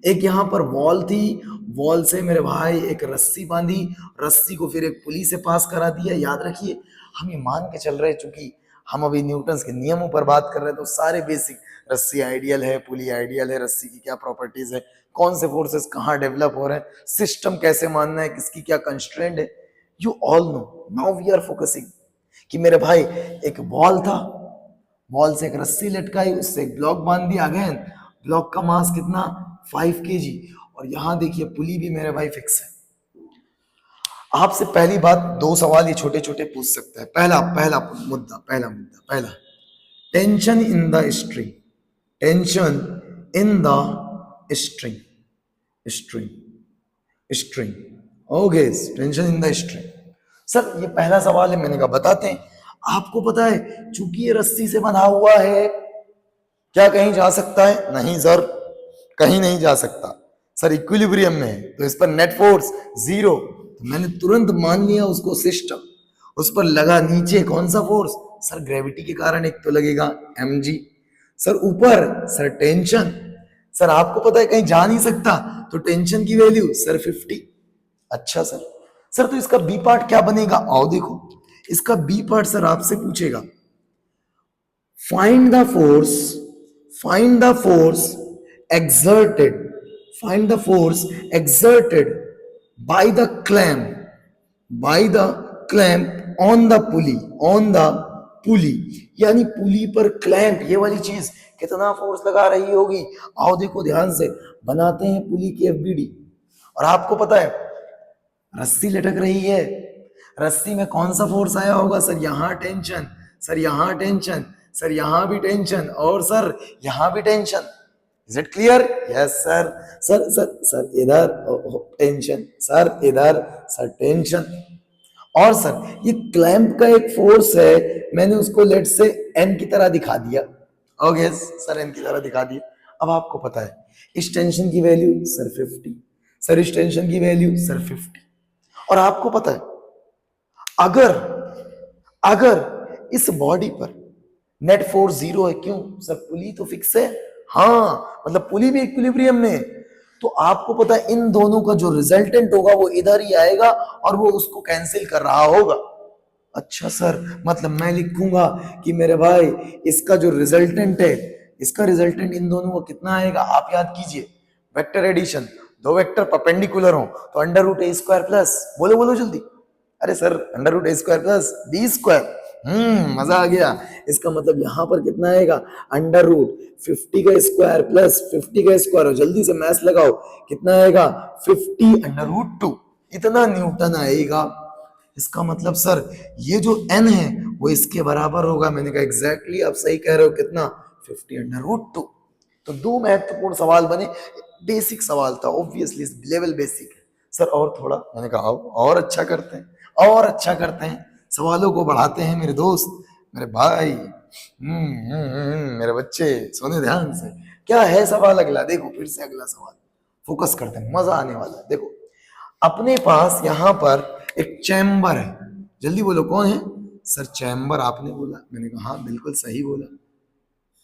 एक यहां पर वॉल थी, वॉल से मेरे भाई एक रस्सी बांधी, रस्सी को फिर एक पुली से पास करा दिया। याद रखिए हम ये मान के चल रहे हैं, चूंकि हम अभी न्यूटन्स के नियमों पर बात कर रहे हैं तो सारे बेसिक, रस्सी आइडियल है, पुली आइडियल है, रस्सी की क्या प्रॉपर्टीज है, कौन से फोर्सेस कहाँ डेवलप हो रहे हैं, सिस्टम कैसे मानना है, किसकी क्या कंस्ट्रेंट है, you all know. Now we are focusing कि मेरे भाई एक वॉल था, वॉल से एक रस्सी लटकाई, उससे एक ब्लॉक बांध दिया। अगेन ब्लॉक का मास कितना, 5 kg। और यहां देखिए पुली भी मेरे भाई फिक्स है। आपसे पहली बात, 2 सवाल ये छोटे पूछ सकता है। पहला मुद्दा, tension in the string, tension in the string. Okay, tension in the string. Sir ये पहला सवाल है, मैंने कहा बताते हैं। आपको पता है चूंकि ये रस्सी से बंधा हुआ है, क्या कहीं जा सकता है, नहीं सर कहीं नहीं जा सकता सर, इक्विलिब्रियम में है, तो इस पर नेट फोर्स 0। तो मैंने तुरंत मान लिया उसको सिस्टम। उस पर लगा नीचे कौन सा फोर्स सर, ग्रेविटी के कारण एक तो लगेगा mg। सर ऊपर सर टेंशन, सर आपको पता है कहीं जा नहीं सकता तो टेंशन की वैल्यू सर 50। अच्छा सर तो इसका बी पार्ट क्या बनेगा, आओ देखो। इसका बी पार्ट सर आपसे पूछेगा, find the force exerted by the clamp on the pulley, यानी पुली पर क्लैंप, ये वाली चीज कितना फोर्स लगा रही होगी। आओ देखो ध्यान से, बनाते हैं पुली की FBD। और आपको पता है रस्सी लटक रही है, रस्सी में कौन सा फोर्स आया होगा सर, यहां टेंशन, सर यहां टेंशन, सर यहां भी टेंशन, और सर यहां भी tension. Is it clear? Yes sir. Sir sir sir इधर टेंशन, सर इधर, सर टेंशन। और सर ये क्लैंप का एक फोर्स है, मैंने उसको लेट से एन की तरह दिखा दिया। ओके सर, एन की तरह दिखा दिया। अब आपको पता है इस टेंशन की वैल्यू सर 50, सर इस टेंशन की वैल्यू सर 50। और आपको पता है अगर अगर इस बॉडी पर नेट फोर्स जीरो है, क्यों सर? पुली तो फिक्स है। हाँ, मतलब पुली भी इक्विलिब्रियम में है। तो आपको पता है इन दोनों का जो रिजल्टेंट होगा वो इधर ही आएगा और वो उसको कैंसिल कर रहा होगा। अच्छा सर, मतलब मैं लिखूंगा कि मेरे भाई इसका जो रिजल्टेंट है, इसका रिजल्टेंट इन दोनों का कितना आएगा? आप याद कीजिए, वेक्टर एडिशन, दो वेक्टर परपेंडिकुलर हो तो अंडर रूट ए स्क्वायर प्लस, बोलो बोलो जल्दी, अरे सर अंडर रूट ए स्क्वायर प्लस बी स्क्वायर। मजा आ गया। इसका मतलब यहां पर कितना आएगा? अंडर रूट 50 का स्क्वायर प्लस 50 का स्क्वायर, और जल्दी से मैथ लगाओ, कितना आएगा? 50 अंडर रूट 2, इतना न्यूटन आएगा। इसका मतलब सर ये जो n है वो इसके बराबर होगा। मैंने कहा एग्जैक्टली आप सही कह रहे हो, कितना? 50 अंडर रूट 2। तो दो महत्वपूर्ण सवाल बने, बेसिक सवाल था ऑब्वियसली, लेवल बेसिक है सर। और थोड़ा, मैंने कहा और अच्छा करते हैं, और अच्छा करते हैं, सवालों को बढ़ाते हैं मेरे दोस्त, मेरे भाई, मेरे बच्चे, सुने ध्यान से। क्या है सवाल अगला? देखो फिर से अगला सवाल फोकस करते हैं, मजा आने वाला है। देखो अपने पास यहां पर एक चैम्बर है, जल्दी बोलो कौन है? सर चैम्बर आपने बोला। मैंने कहा हाँ बिल्कुल सही बोला,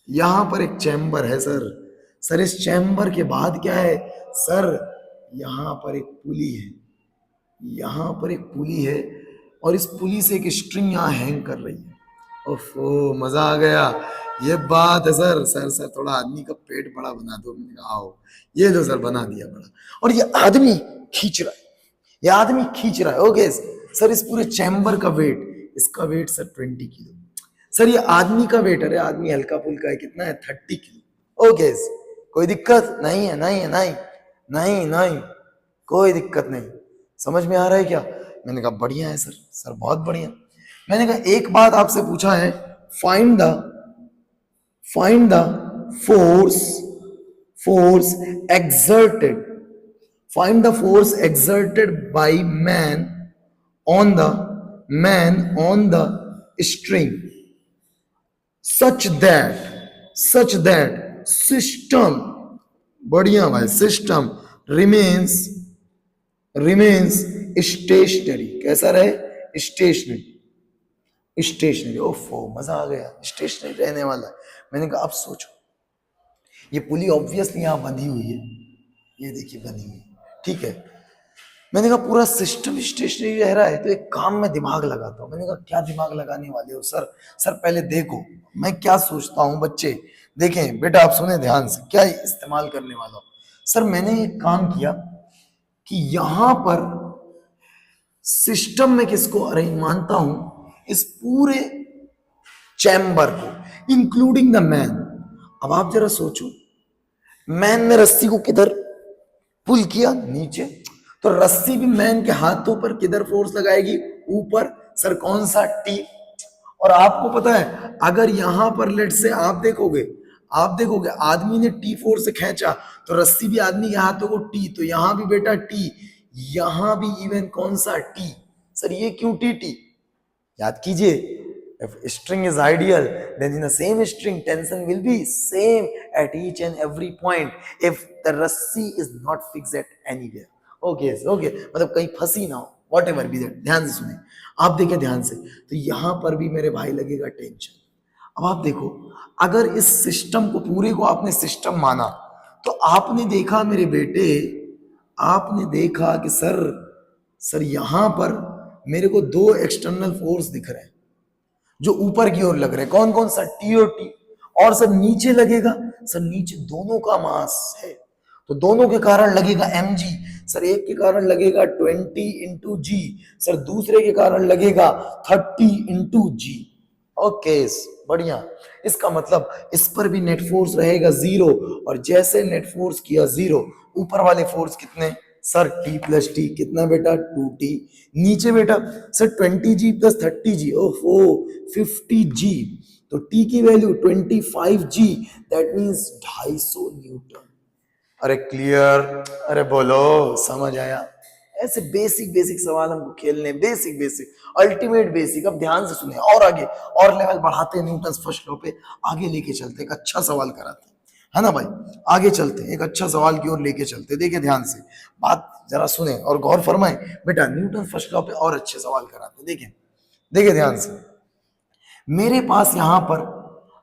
यहां पर एक चैम्बर है सर। सर इस चैम्बर के बाद क्या है? सर यहां पर एक पुली है, यहां पर एक पुली है, और इस पुली से एक स्ट्रिंग यहां हैंग कर रही है। ओफो, मजा आ गया। ये बात है सर। सर सर थोड़ा आदमी का पेट बड़ा बना दो। मैंने कहा आओ, ये लो सर, बना दिया बड़ा। और ये आदमी खींच रहा है, ये आदमी खींच रहा है। ओके सर, इस पूरे चैम्बर का वेट, इसका वेट सर 20 किलो। सर ये आदमी का वेट, अरे आदमी हल्का फुल्का है, कितना है? 30 किलो। ओके, कोई दिक्कत नहीं है? नहीं है, नहीं नहीं नहीं, कोई दिक्कत नहीं। समझ में आ रहा है क्या? मैंने कहा बढ़िया है सर। सर बहुत बढ़िया। मैंने कहा एक बात आपसे पूछा है, find the force exerted, find the force exerted by on the man on the string such that system, बढ़िया भाई, सिस्टम remains स्टेशनरी। कैसा रहे? स्टेशनरी। ओफो, मजा आ गया, स्टेशनरी रहने वाला है। मैंने कहा अब सोचो, ये पुली ऑब्वियसली यहां बंधी हुई है, ये देखिए बनी हुई, ठीक है। मैंने कहा पूरा सिस्टम स्टेशनरी रह रहा है, तो एक काम में दिमाग लगाता हूँ। मैंने कहा क्या दिमाग लगाने वाले हो सर? सर पहले देखो मैं क्या सोचता हूँ। बच्चे देखें, बेटा आप सुने ध्यान से, क्या इस्तेमाल करने वाला हूँ। सर मैंने एक काम किया कि यहां पर सिस्टम में किसको अरेंज मानता हूं? इस पूरे चैम्बर को, इंक्लूडिंग द मैन। अब आप जरा सोचो, मैन ने रस्सी को किधर पुल किया? नीचे। तो रस्सी भी मैन के हाथों पर किधर फोर्स लगाएगी? ऊपर। सर कौन सा? टी। और आपको पता है अगर यहां पर लेट से आप देखोगे आदमी ने टी फोर्स से खींचा तो रस्सी भी आदमी के हाथों को टी, तो यहां भी बेटा टी, यहां भी इवन कौन सा? टी। सर ये क्यों टी टी? याद कीजिए, if string is ideal then in the same string tension will be same at each and every point if the rassi is not fixed at anywhere. okay मतलब कहीं फंसी ना हो, whatever be that। ध्यान से सुने, आप देखें ध्यान से, तो यहां पर भी मेरे भाई लगेगा टेंशन। अब आप देखो, अगर इस सिस्टम को पूरे को आपने सिस्टम माना तो आपने देखा मेरे बेटे, आपने देखा कि सर यहां पर मेरे को दो एक्सटर्नल फोर्स दिख रहे हैं जो ऊपर की ओर लग रहे हैं। कौन कौन सा? टी और टी। और सर नीचे लगेगा, सर नीचे दोनों का मास है तो दोनों के कारण लगेगा mg। सर एक के कारण लगेगा 20 इंटू जी, सर दूसरे के कारण लगेगा 30 इंटू जी। ओके बढ़िया। इसका मतलब इस पर भी नेट फोर्स रहेगा 0, और जैसे नेट फोर्स किया 0, ऊपर वाले फोर्स कितने? सर t प्लस टी, कितना बेटा? 2t। नीचे बेटा सर 20g प्लस 30g, ओहो 50g। तो टी की value 25G, that means 250 Newton. अरे क्लियर? अरे बोलो, समझ आया? ऐसे बेसिक बेसिक सवाल हमको खेलने, बेसिक बेसिक, अल्टीमेट बेसिक। अब ध्यान से सुने, और आगे और लेवल बढ़ाते हैं, न्यूटन फर्स्ट लॉ पे आगे लेके चलते, एक अच्छा सवाल कराते हैं, है ना भाई? आगे चलते हैं, एक अच्छा सवाल की ओर लेके चलते हैं। देखिए ध्यान से, बात जरा सुने और गौर फरमाए बेटा, न्यूटन फर्स्ट लॉ पे और अच्छे सवाल कराते हैं। देखिए देखिए ध्यान से, मेरे पास यहां पर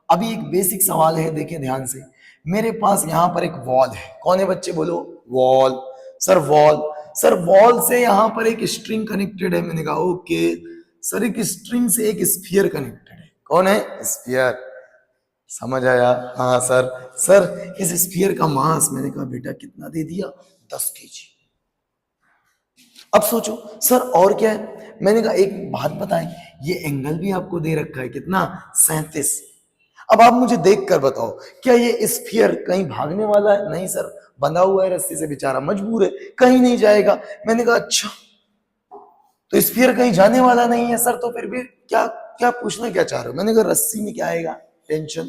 अभी एक बेसिक सवाल है, देखिए ध्यान से। मेरे पास यहां पर एक वॉल है, कौन है बच्चे बोलो? Wall. Sir wall, sir wall से यहां पर एक स्ट्रिंग कनेक्टेड है। मैंने कहा ओके सर, एक स्ट्रिंग से एक स्फीयर कनेक्टेड है। कौन है? स्फीयर। समझ आया? हाँ सर। सर इस स्फीयर का मास, मैंने कहा बेटा कितना दे दिया? 10 kg। अब सोचो सर और क्या है? मैंने कहा एक बात बताएं, ये एंगल भी आपको दे रखा है, कितना? 37। अब आप मुझे देख कर बताओ, क्या ये स्फीयर कहीं भागने वाला है? नहीं सर, बंधा हुआ है रस्सी से, बेचारा मजबूर है, कहीं नहीं जाएगा। मैंने कहा अच्छा, तो स्फीयर कहीं जाने वाला नहीं है सर, तो फिर भी क्या क्या पूछना क्या चाह रहे हो? मैंने कहा रस्सी में क्या आएगा? टेंशन।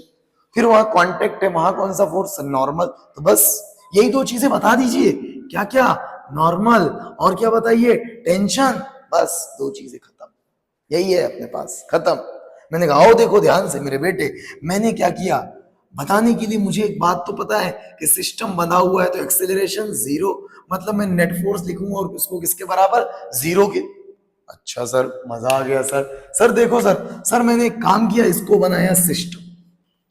फिर वहां कांटेक्ट है, वहां कौन सा फोर्स? नॉर्मल। तो बस यही दो चीजें बता दीजिए। क्या क्या? नॉर्मल, और क्या बताइए? टेंशन। बस दो चीजें खत्म, यही है अपने पास, खत्म। मैंने कहा आओ देखो ध्यान से मेरे बेटे, मैंने क्या किया बताने के लिए। मुझे एक बात तो पता है कि सिस्टम बंधा हुआ है तो एक्सेलरेशन जीरो, मतलब मैं नेट फोर्स लिखूंगा और उसको किसके बराबर? जीरो के। अच्छा सर, मजा आ गया सर। सर देखो सर, सर मैंने एक काम किया, इसको बनाया सिस्टम।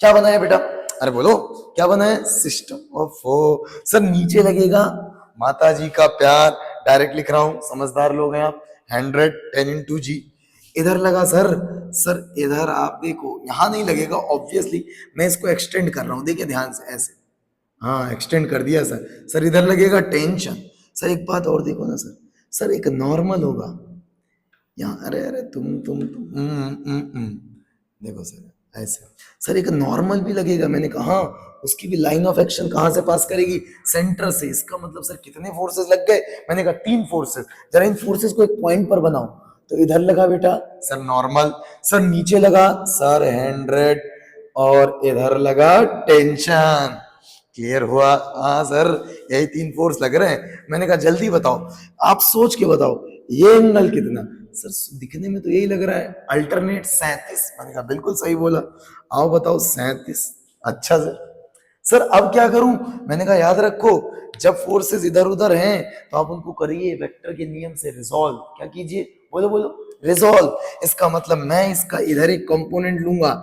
क्या बनाया बेटा? अरे बोलो क्या बनाया? सिस्टम। ओफो सर, नीचे लगेगा माता जी का प्यार, डायरेक्ट लिख रहा हूं, समझदार लोग हैं आप। 100 10 × G। इधर लगा सर, सर इधर आप देखो, यहां नहीं लगेगा ऑब्वियसली, मैं इसको एक्सटेंड कर रहा हूं, देखिए ध्यान से ऐसे, हाँ एक्सटेंड कर दिया सर। सर इधर लगेगा टेंशन। सर एक बात और देखो ना सर, सर एक नॉर्मल होगा यहाँ, अरे अरे देखो सर ऐसे। सर एक नॉर्मल भी लगेगा, मैंने कहा हाँ, उसकी भी लाइन ऑफ एक्शन कहां से पास करेगी? सेंटर से। इसका मतलब सर कितने फोर्सेस लग गए? मैंने कहा 3 फोर्सेस। जरा इन फोर्सेस को एक पॉइंट पर बनाओ। तो इधर लगा बेटा सर नॉर्मल, सर नीचे लगा सर 100, और इधर लगा टेंशन। क्लियर हुआ? हाँ सर, यही 3 फोर्स लग रहे हैं। मैंने कहा जल्दी बताओ, आप सोच के बताओ, ये एंगल कितना? सर दिखने में तो यही लग रहा है, अल्टरनेट 37। मैंने कहा बिल्कुल सही बोला, आओ बताओ 37। अच्छा सर अब क्या करूं? मैंने कहा याद रखो, जब फोर्सेस इधर उधर हैं तो आप उनको करिए वेक्टर के नियम से रिजॉल्व। क्या कीजिए? बोलो बोलो, रिजॉल्व। इसका मतलब मैं इसका इधर एक कंपोनेंट लूंगा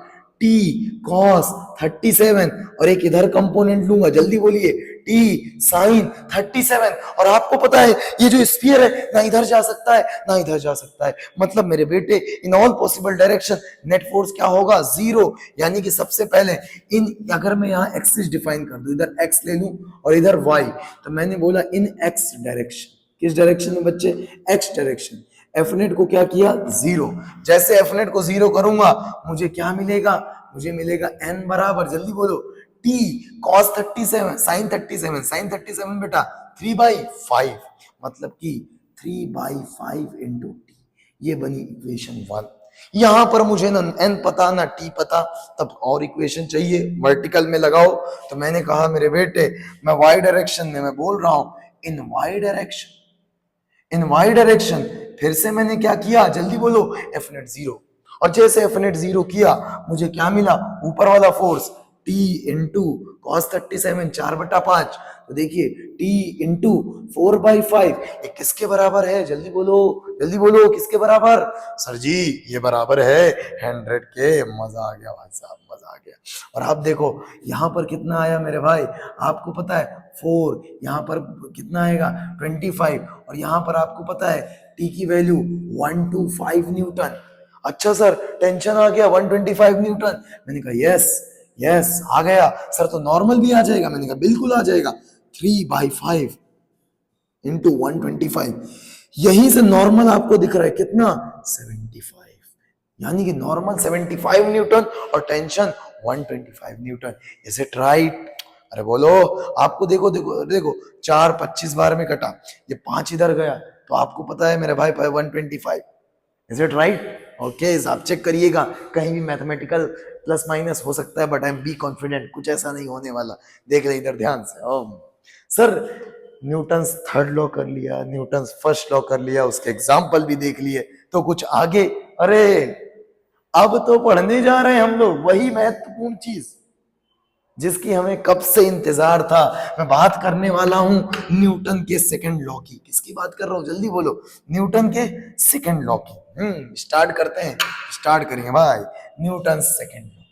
टी कॉस 37, और एक इधर कंपोनेंट लूंगा, जल्दी बोलिए, टी साइन 37। और आपको पता है ये जो स्फीयर है ना इधर जा सकता है ना इधर जा सकता है, मतलब मेरे बेटे in all possible direction net force क्या होगा? जीरो। यानी कि सबसे पहले इन, अगर मैं यहाँ एक्सिस डिफाइन कर दूं, इधर एक्स ले लूं और इधर वाई, तो मैंने बोला इन एक्स डायरेक्शन। किस डायरेक्शन में बच्चे? X direction. एफ नेट को क्या किया? जीरो। जैसे एफ नेट को जीरो करूंगा, मुझे क्या मिलेगा? मुझे मिलेगा एन बराबर, जल्दी बोलो, टी कॉस 37 साइन 37। साइन 37 बेटा 3/5, मतलब कि 3/5 इंटू टी। ये बनी इक्वेशन 1। यहां पर मुझे ना एन पता ना टी पता, तब और इक्वेशन चाहिए, वर्टिकल में लगाओ। तो मैंने कहा मेरे बेटे, मैं वाई डायरेक्शन में मैं बोल रहा हूं इन वाई डायरेक्शन, इन वाई डायरेक्शन। फिर से मैंने क्या किया? जल्दी बोलो, एफ नेट जीरो। और जैसे एफ नेट जीरो किया, मुझे क्या मिला? ऊपर वाला फोर्स टी इंटू कॉस 37 4/5। तो देखिए टी इंटू 4/5, ये किसके बराबर है? जल्दी बोलो, जल्दी बोलो, किसके बराबर? सर जी ये बराबर है 100 के। मजा आ गया भाई साहब, मजा आ गया। और आप देखो यहाँ पर कितना आया मेरे भाई, आपको पता है 4, यहाँ पर कितना आएगा? 25, और यहाँ पर आपको पता है टी की वैल्यू 125 न्यूटन। अच्छा सर टेंशन आ गया 125 न्यूटन। मैंने कहा यस यस आ गया सर, तो नॉर्मल भी आ जाएगा? मैंने कहा बिल्कुल आ जाएगा, 3/5 इंटू 125। यहीं से नॉर्मल आपको दिख रहा है कितना? 75। यानी कि नॉर्मल 75 न्यूटन और tension 125 Newton. Is it right? अरे बोलो, आपको देखो देखो देखो, 4 25 बार में कटा, ये 5 इधर गया, तो आपको पता है मेरे भाई 125। Is it right? ओके, आप चेक करिएगा कहीं भी मैथमेटिकल प्लस माइनस हो सकता है, but I am be confident कुछ ऐसा नहीं होने वाला। देख ले इधर ध्यान से। सर न्यूटन्स थर्ड लॉ कर लिया, न्यूटन्स फर्स्ट लॉ कर लिया, उसके एग्जाम्पल भी देख लिए, तो कुछ आगे, अरे अब तो पढ़ने जा रहे हैं हम लोग वही महत्वपूर्ण चीज जिसकी हमें कब से इंतजार था। मैं बात करने वाला हूं न्यूटन के सेकंड लॉ की। किसकी बात कर रहा हूं, जल्दी बोलो। न्यूटन के सेकंड लॉ की। स्टार्ट करते हैं, स्टार्ट करेंगे भाई। Newton second law,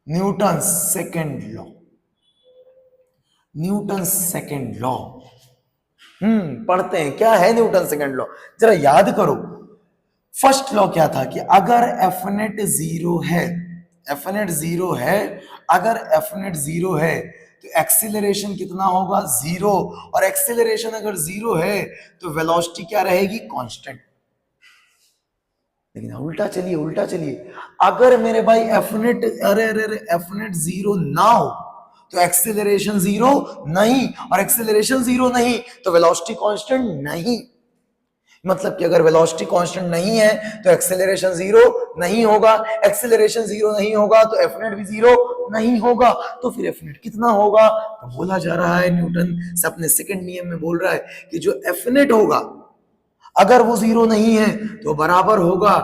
Newton second law, Newton second law. पढ़ते हैं क्या है न्यूटन सेकंड लॉ, जरा याद करो। फर्स्ट लॉ क्या था कि अगर एफ नेट जीरो है, एफ नेट जीरो है, अगर एफ नेट जीरो है तो एक्सीलरेशन कितना होगा, जीरो। और एक्सीलरेशन अगर जीरो है तो वेलोसिटी क्या रहेगी, कांस्टेंट। लेकिन उल्टा चलिए, उल्टा चलिए, अगर मेरे भाई एफ नेट, अरे अरे अरे एफ नेट जीरो ना हो तो एक्सीलरेशन जीरो नहीं, और एक्सीलरेशन जीरो नहीं तो वेलोसिटी कांस्टेंट नहीं। मतलब कि अगर वेलोसिटी कांस्टेंट नहीं है तो एक्सेलरेशन जीरो नहीं होगा, एक्सेलरेशन जीरो नहीं होगा तो एफ नेट भी जीरो नहीं होगा। तो फिर एफ नेट कितना होगा, तो बोला जा रहा है न्यूटन से अपने सेकंड नियम में बोल रहा है कि जो एफ नेट होगा अगर वो जीरो नहीं है तो बराबर होगा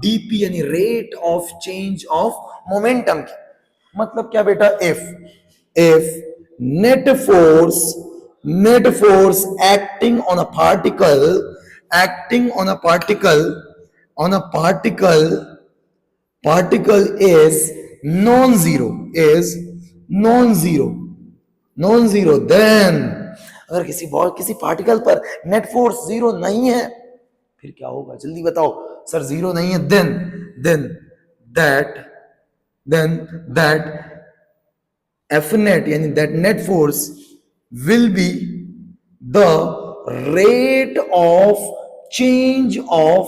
डीपी यानी rate of change of momentum की। मतलब क्या बेटा, if net force acting on a particle, acting on a particle is non-zero, then अगर किसी पार्टिकल पर नेट फोर्स जीरो नहीं है फिर क्या होगा, जल्दी बताओ। सर जीरो नहीं है, then that F net यानी that net force will be the rate of change of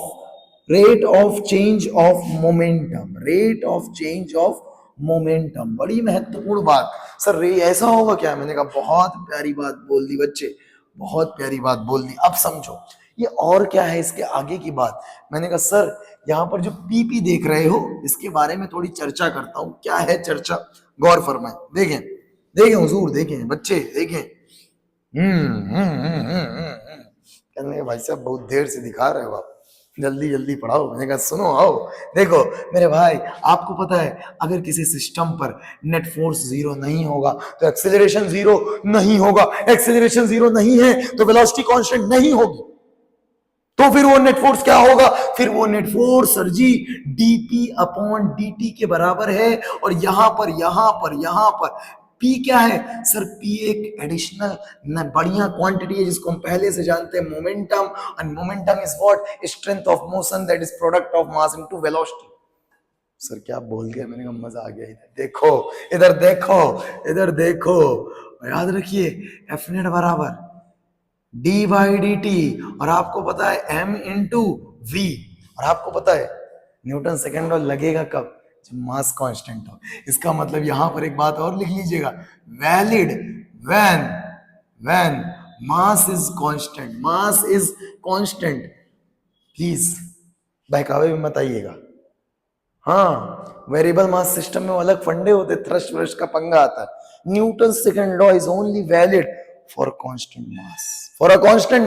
momentum। बड़ी महत्वपूर्ण बात। सर रे ऐसा होगा क्या, मैंने कहा बहुत प्यारी बात बोल दी बच्चे, बहुत प्यारी बात बोल दी। अब समझो ये और क्या है इसके आगे की बात। मैंने कहा सर यहाँ पर जो पीपी देख रहे हो इसके बारे में थोड़ी चर्चा करता हूं। क्या है चर्चा, गौर फरमाएं, देखें हुजूर, देखें बच्चे, देखें। कहने भाई साहब बहुत देर से दिखा रहे हो आप, जल्दी जल्दी पढ़ाओ। मैंने कहा सुनो आओ देखो मेरे भाई, आपको पता है अगर किसी सिस्टम पर नेट फोर्स जीरो नहीं होगा तो एक्सेलरेशन जीरो नहीं होगा, एक्सेलरेशन जीरो नहीं है तो वेलोसिटी कांस्टेंट नहीं होगी, तो फिर वो नेट फोर्स क्या होगा, फिर वो नेट फोर्स सर जी डीपी अपॉन डी के बराबर है। और यहां पर P क्या है सर, P एक एडिशनल बढ़िया क्वांटिटी है जिसको हम पहले से जानते हैं, momentum. And momentum is what, strength of motion that is product of mass into velocity. Sir क्या बोल गया, मैंने कहा मजा आ गया। इधर देखो, याद रखिए एफ नेट बराबर डी बाई डी टी, और आपको पता है m इंटू वी, और आपको पता है न्यूटन सेकेंड लॉ लगेगा कब, जब मास कांस्टेंट हो। इसका मतलब यहां पर एक बात और लिख लीजिएगा, valid when mass is constant. Please बहकावे में मत आइएगा। हाँ, वेरिएबल मास सिस्टम में अलग फंडे होते, थ्रस्ट व्रस्ट का पंगा आता है। Newton second law is only valid for a constant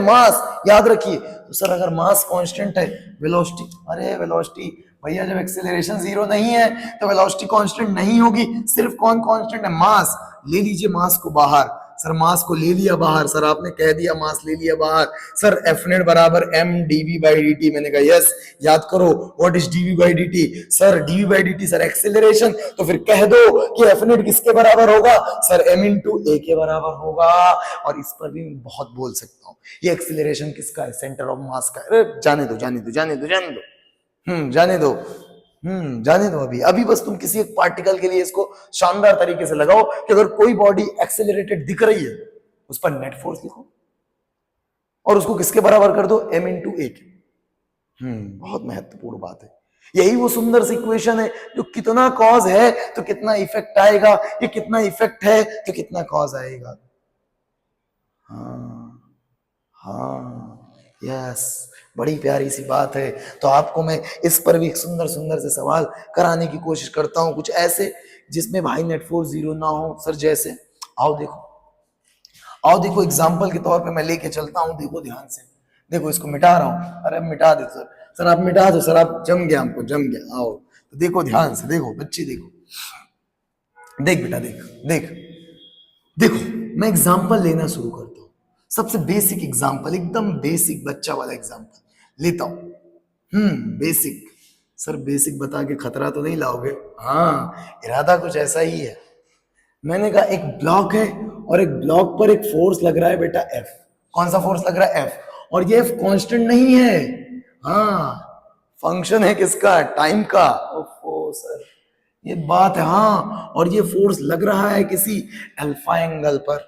mass, याद रखिए। तो सर अगर मास कांस्टेंट है, वेलोसिटी, अरे वेलोसिटी भैया जब एक्सेलरेशन जीरो नहीं है तो वेलोसिटी कांस्टेंट नहीं होगी। सिर्फ कौन कांस्टेंट है, मास। ले लीजिए मास को बाहर, सर मास को ले लिया बाहर, सर आपने कह दिया मास ले लिया बाहर। सर एफ नेट बराबर m dv बाई dt, मैंने कहा यस, याद करो what is dv by dt। Sir dv by dt sir acceleration, तो फिर कह दो कि एफ नेट किसके बराबर होगा, सर m इंटू a के बराबर होगा। और इस पर भी मैं बहुत बोल सकता हूँ, ये एक्सेलरेशन किसका है, सेंटर ऑफ मास का। अरे जाने दो जाने दो अभी बस तुम किसी एक पार्टिकल के लिए इसको शानदार तरीके से लगाओ कि अगर कोई बॉडी एक्सेलरेटेड दिख रही है उस पर नेट फोर्स लिखो और उसको किसके बराबर कर दो, m इंटू ए के। बहुत महत्वपूर्ण बात है। यही वो सुंदर सी इक्वेशन है जो कितना कॉज है तो कितना इफेक्ट आएगा, ये कितना इफेक्ट है तो कितना कॉज आएगा। हाँ यस, बड़ी प्यारी सी बात है। तो आपको मैं इस पर भी एक सुंदर सुंदर से सवाल कराने की कोशिश करता हूं, कुछ ऐसे जिसमें भाई नेट फोर्स जीरो ना हो सर। जैसे आओ देखो, आओ देखो, एग्जाम्पल के तौर पे मैं लेके चलता हूँ, देखो ध्यान से। देखो इसको मिटा रहा हूँ, अरे मिटा दे सर, सर आप मिटा दो सर, आप जम गया, हमको जम गया। आओ तो देखो ध्यान से, देखो बच्ची, देखो देख बेटा, देख देख देखो, मैं एग्जाम्पल लेना शुरू करता हूँ। सबसे बेसिक एग्जाम्पल, एकदम बेसिक बच्चा वाला एग्जाम्पल लेता हूँ। बेसिक। सर बेसिक बता के खतरा तो नहीं लाओगे? हाँ, इरादा कुछ ऐसा ही है। मैंने कहा एक ब्लॉक है और एक ब्लॉक पर एक फोर्स लग रहा है बेटा, एफ। कौन सा फोर्स लग रहा है? एफ। और ये एफ कांस्टेंट नहीं है, हाँ, फंक्शन है किसका? टाइम का। ओफो सर, ये बात है, हाँ। और ये फोर्स लग रहा है किसी अल्फा एंगल पर।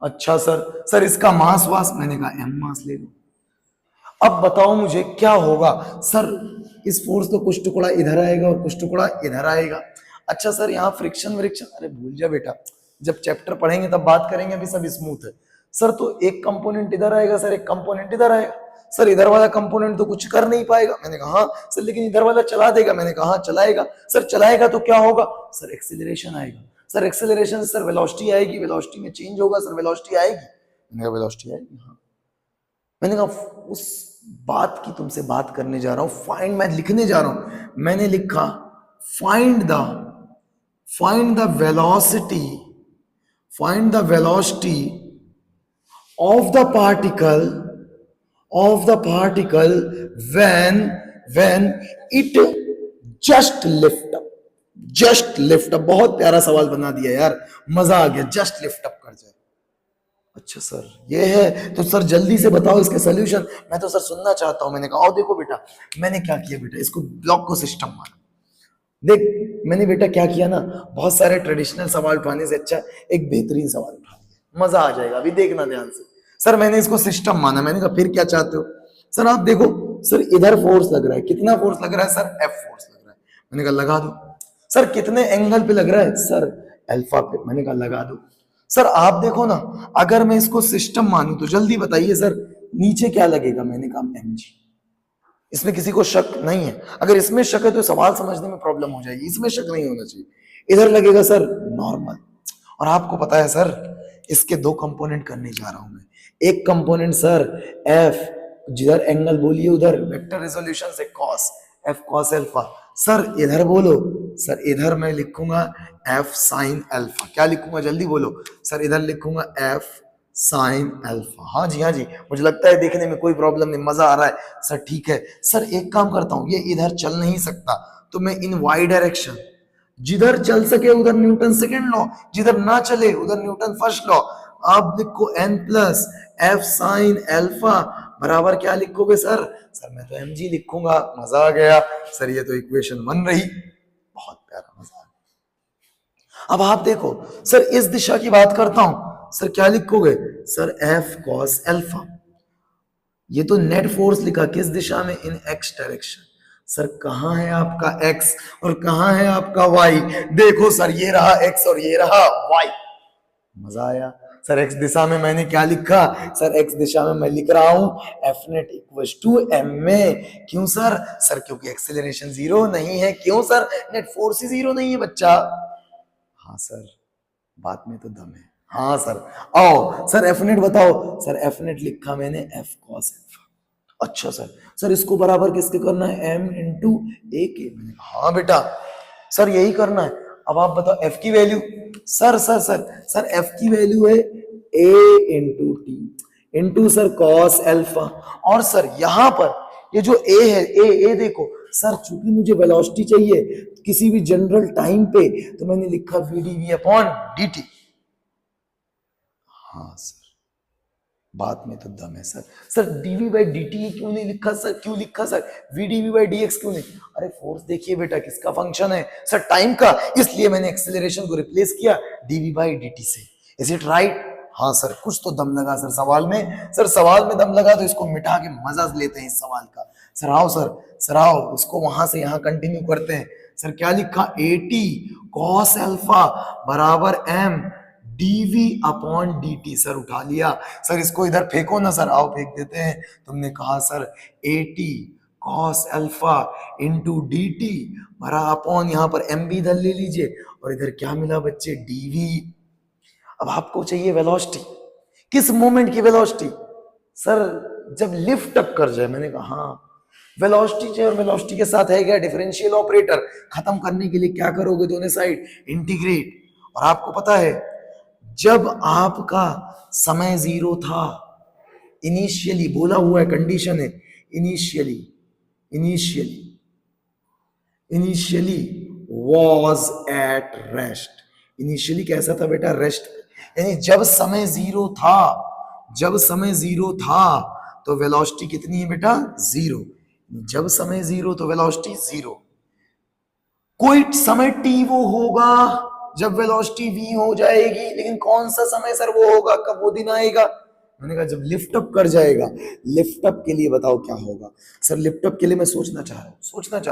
अच्छा सर, सर इसका मास वास? मैंने कहा एम मास ले लो। अब बताओ मुझे क्या होगा? सर इस फोर्स का कुछ टुकड़ा इधर आएगा और कुछ टुकड़ा इधर आएगा। अच्छा सर यहाँ फ्रिक्शन व्रिक्शन, अरे भूल जा बेटा, जब चैप्टर पढ़ेंगे तब बात करेंगे, अभी सब स्मूथ है। सर तो एक कंपोनेंट इधर आएगा सर, एक कंपोनेंट इधर आएगा सर, इधर वाला कंपोनेंट तो कुछ कर नहीं पाएगा। मैंने कहा हाँ सर, लेकिन इधर वाला चला देगा। मैंने कहा हाँ चलाएगा सर, चलाएगा तो क्या होगा? सर एक्सेलरेशन आएगा। सर एक्सेलरेशन सर वेलोसिटी आएगी, वेलोसिटी में चेंज होगा सर, वेलोसिटी आएगी। मैंने कहा वेलोसिटी आएगी, हाँ। मैंने कहा उस बात की तुमसे बात करने जा रहा हूं, फाइंड, मैं लिखने जा रहा हूं। मैंने लिखा find the velocity, find the velocity of the particle, when it just lift up, just lift up. बहुत प्यारा सवाल बना दिया यार, मजा आ गया, जस्ट लिफ्ट अप कर जाए। अच्छा सर ये है, तो सर जल्दी से बताओ इसके सॉल्यूशन, मैं तो सर सुनना चाहता हूं। मैंने कहा देखो बेटा, मैंने क्या किया बेटा, इसको ब्लॉक को सिस्टम माना। देख मैंने बेटा क्या किया ना, बहुत सारे ट्रेडिशनल सवाल उठाने से अच्छा एक बेहतरीन सवाल उठा लिया, मजा आ जाएगा, अभी देखना ध्यान से। सर मैंने इसको सिस्टम माना। मैंने कहा फिर क्या चाहते हो? सर आप देखो, सर इधर फोर्स लग रहा है, कितना फोर्स लग रहा है सर? एफ फोर्स लग रहा है। मैंने कहा लगा दो। सर कितने एंगल पे लग रहा है? सर अल्फा पे। मैंने कहा लगा दो। सर आप देखो ना, अगर मैं इसको सिस्टम मानूं तो जल्दी बताइए सर नीचे क्या लगेगा? मैंने कहा mg। इसमें किसी को शक नहीं है? अगर इसमें शक है तो सवाल समझने में प्रॉब्लम हो जाएगी, इसमें शक नहीं होना चाहिए। इधर लगेगा सर नॉर्मल। और आपको पता है सर, इसके दो कंपोनेंट करने जा रहा हूं मैं। एक कंपोनेंट सर एफ, जिधर एंगल बोलिए उधर वेक्टर रेजोल्यूशन से cos, F cos alpha. Sir इधर बोलो, सर इधर मैं लिखूंगा एफ साइन अल्फा। क्या लिखूंगा जल्दी बोलो? सर इधर लिखूंगा एफ साइन अल्फा। हाँ जी, हाँ जी, मुझे लगता है देखने में कोई प्रॉब्लम नहीं, मजा आ रहा है सर। ठीक है सर, एक काम करता हूं, ये इधर चल नहीं सकता तो मैं इन वाई डायरेक्शन, जिधर चल सके उधर न्यूटन सेकेंड लॉ, जिधर ना चले उधर न्यूटन फर्स्ट लॉ। आप लिखो n plus F sine alpha बराबर क्या लिखोगे सर? सर मैं तो mg लिखूंगा। मजा आ गया सर, ये तो इक्वेशन बन रही, बहुत प्यारा, मजा आ गया। अब आप देखो सर, इस दिशा की बात करता हूं, सर क्या लिखोगे? Sir F cos alpha. ये तो नेट फोर्स लिखा, किस दिशा में? इन एक्स डायरेक्शन। सर कहां है आपका x और कहां है आपका y? देखो सर, ये रहा x और ये रहा y। मजा आया सर। x दिशा में मैंने क्या लिखा? सर x दिशा में मैं लिख रहा हूं F net equal to M में। क्यों सर? सर क्योंकि एक्सेलरेशन जीरो नहीं है। क्यों सर? नेट फोर्स ही जीरो नहीं है बच्चा। हाँ सर, बात में तो दम है। हाँ सर, आओ सर एफ नेट बताओ। सर एफ नेट लिखा मैंने एफ कॉस अल्फा। अच्छा सर, सर इसको बराबर किसके करना है? m इंटू ए के। हाँ बेटा, सर यही करना है। अब आप बताओ एफ की वैल्यू। सर एफ की वैल्यू है a into T into sir cos alpha. और सर यहां पर ये जो a है, ए देखो सर, चूंकि मुझे वेलोसिटी चाहिए किसी भी जनरल टाइम पे, तो मैंने लिखा V D V upon D T. हाँ सर, बात में तो दम है sir. Sir dv by dt क्यों नहीं लिखा सर? क्यों लिखा sir v dv by dx क्यों नहीं? अरे फोर्स देखिए बेटा किसका फंक्शन है? सर टाइम का, इसलिए मैंने एक्सेलरेशन को रिप्लेस किया dv बाई dt से। Is it right? हाँ सर, कुछ तो दम लगा सर सवाल में। सर सवाल में दम लगा तो इसको मिटा के मजा लेते हैं इस सवाल का। सर आओ सर आओ, इसको वहां से यहां कंटिन्यू करते हैं। सर क्या लिखा? 80 cos अल्फा बराबर m dv upon dt। Sir उठा लिया, सर इसको इधर फेंको ना सर, आओ फेंक देते हैं। तुमने कहा sir at cos alpha into dt भरा अपॉन, यहां पर m भी इधर ले लीजिए, और इधर क्या मिला बच्चे, dv। अब आपको चाहिए वेलोसिटी, किस मोमेंट की वेलोसिटी? सर जब लिफ्ट अप कर जाए। मैंने कहा हाँ, वेलोसिटी चाहिए, और वेलोसिटी के साथ है क्या, डिफरेंशियल ऑपरेटर। खत्म करने के लिए क्या करोगे, दोनों साइड इंटीग्रेट। और आपको पता है जब आपका समय जीरो था, इनिशियली बोला हुआ है, कंडीशन है, initially initially initially was at rest. Initially कैसा था बेटा, रेस्ट। यानी जब समय जीरो था, जब समय जीरो था तो वेलोसिटी कितनी है बेटा, जीरो। जब समय जीरो तो वेलोसिटी जीरो। कोई समय टी वो होगा जब वेलोसिटी वी हो जाएगी, लेकिन कौन सा समय सर वो होगा, कब वो दिन आएगा? मैंने कहा जब लिफ्ट अप कर जाएगा। लिफ्ट अप के लिए बताओ क्या होगा? सर लिफ्ट अप के लिए मैं सोचना चाह रहा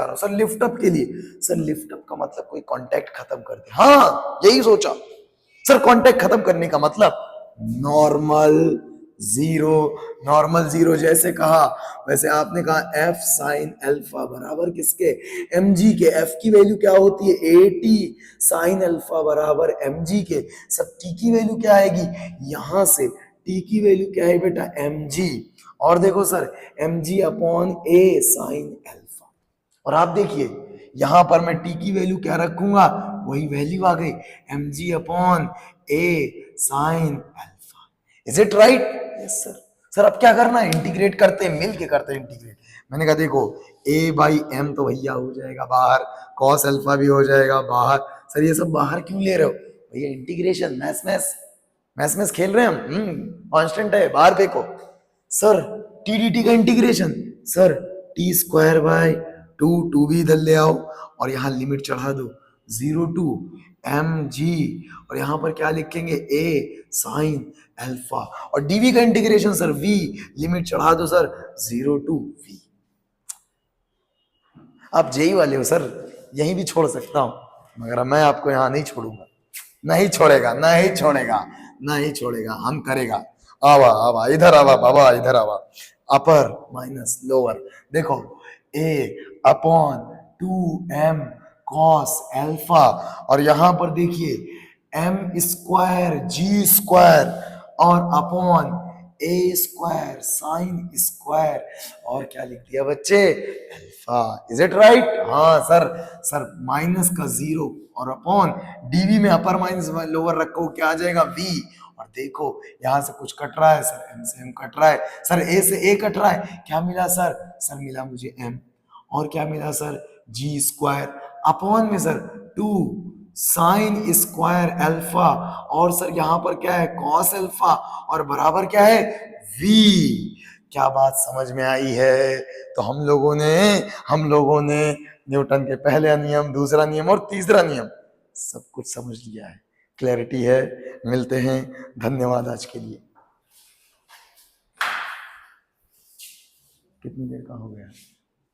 हूं सर। लिफ्ट अप के लिए, सर लिफ्ट अप का मतलब कोई कांटेक्ट खत्म कर दे। हाँ यही सोचा सर, कांटेक्ट खत्म करने का मतलब नॉर्मल जीरो। नॉर्मल जीरो जैसे कहा वैसे आपने कहा एफ साइन अल्फा बराबर किसके, एम जी के। एफ की वैल्यू क्या होती है, ए टी साइन अल्फा बराबर एम जी के। सब टी की वैल्यू क्या आएगी, यहां से टी की वैल्यू क्या है बेटा, एम जी। और देखो sir M G upon A sine alpha. और आप देखिए यहां पर मैं टी की वैल्यू क्या रखूंगा, वही वैल्यू आ गई, M G upon A sine alpha. Is it right? Yes sir. Sir अब क्या करना है, इंटीग्रेट करते हैं, मिल के करते हैं इंटीग्रेट। मैंने कहा देखो ए बाई एम तो भैया हो जाएगा बाहर, कॉस अल्फा भी हो जाएगा बाहर। सर ये सब बाहर क्यों ले रहे हो भैया, इंटीग्रेशन मैथ्स में खेल रहे हैं हम। कांस्टेंट है, बाहर फेंको। सर टी डी टी का integration, sir T square by two, two भी इधर ले आओ, और यहां लिमिट चढ़ा दो जीरो टू एम जी, और यहां पर क्या लिखेंगे, ए साइन अल्फा। और डीवी का इंटीग्रेशन सर वी, लिमिट चढ़ा दो सर जीरो टू वी। आप जेई वाले हो सर, यहीं भी छोड़ सकता हूं, मगर मैं आपको यहां नहीं छोड़ूंगा। नहीं छोड़ेगा, नहीं छोड़ेगा, नहीं छोड़ेगा, हम करेगा। आवा आवा इधर आवा बाबा, इधर आवा। अपर माइनस लोअर, देखो A upon two M cos alpha, और यहां पर देखिए एम स्क्वायर जी स्क्वायर, और upon A square sine square, और क्या लिख दिया बच्चे, अल्फा। Is it right? हाँ सर। सर माइनस का जीरो और अपॉन डीवी में अपर माइनस लोअर रखो, क्या आ जाएगा, वी। और देखो यहां से कुछ कट रहा है सर, एम से एम कट रहा है सर, ए से ए कट रहा है, क्या मिला सर, सर मिला मुझे एम, और क्या मिला सर, जी स्क्वायर, अपॉन में sir two sine square alpha, और सर यहां पर क्या है, कॉस अल्फा, और बराबर क्या है, वी। क्या बात समझ में आई है? तो हम लोगों ने न्यूटन के पहला नियम, दूसरा नियम और तीसरा नियम सब कुछ समझ लिया है। क्लैरिटी है। मिलते हैं, धन्यवाद आज के लिए। कितनी देर का हो गया?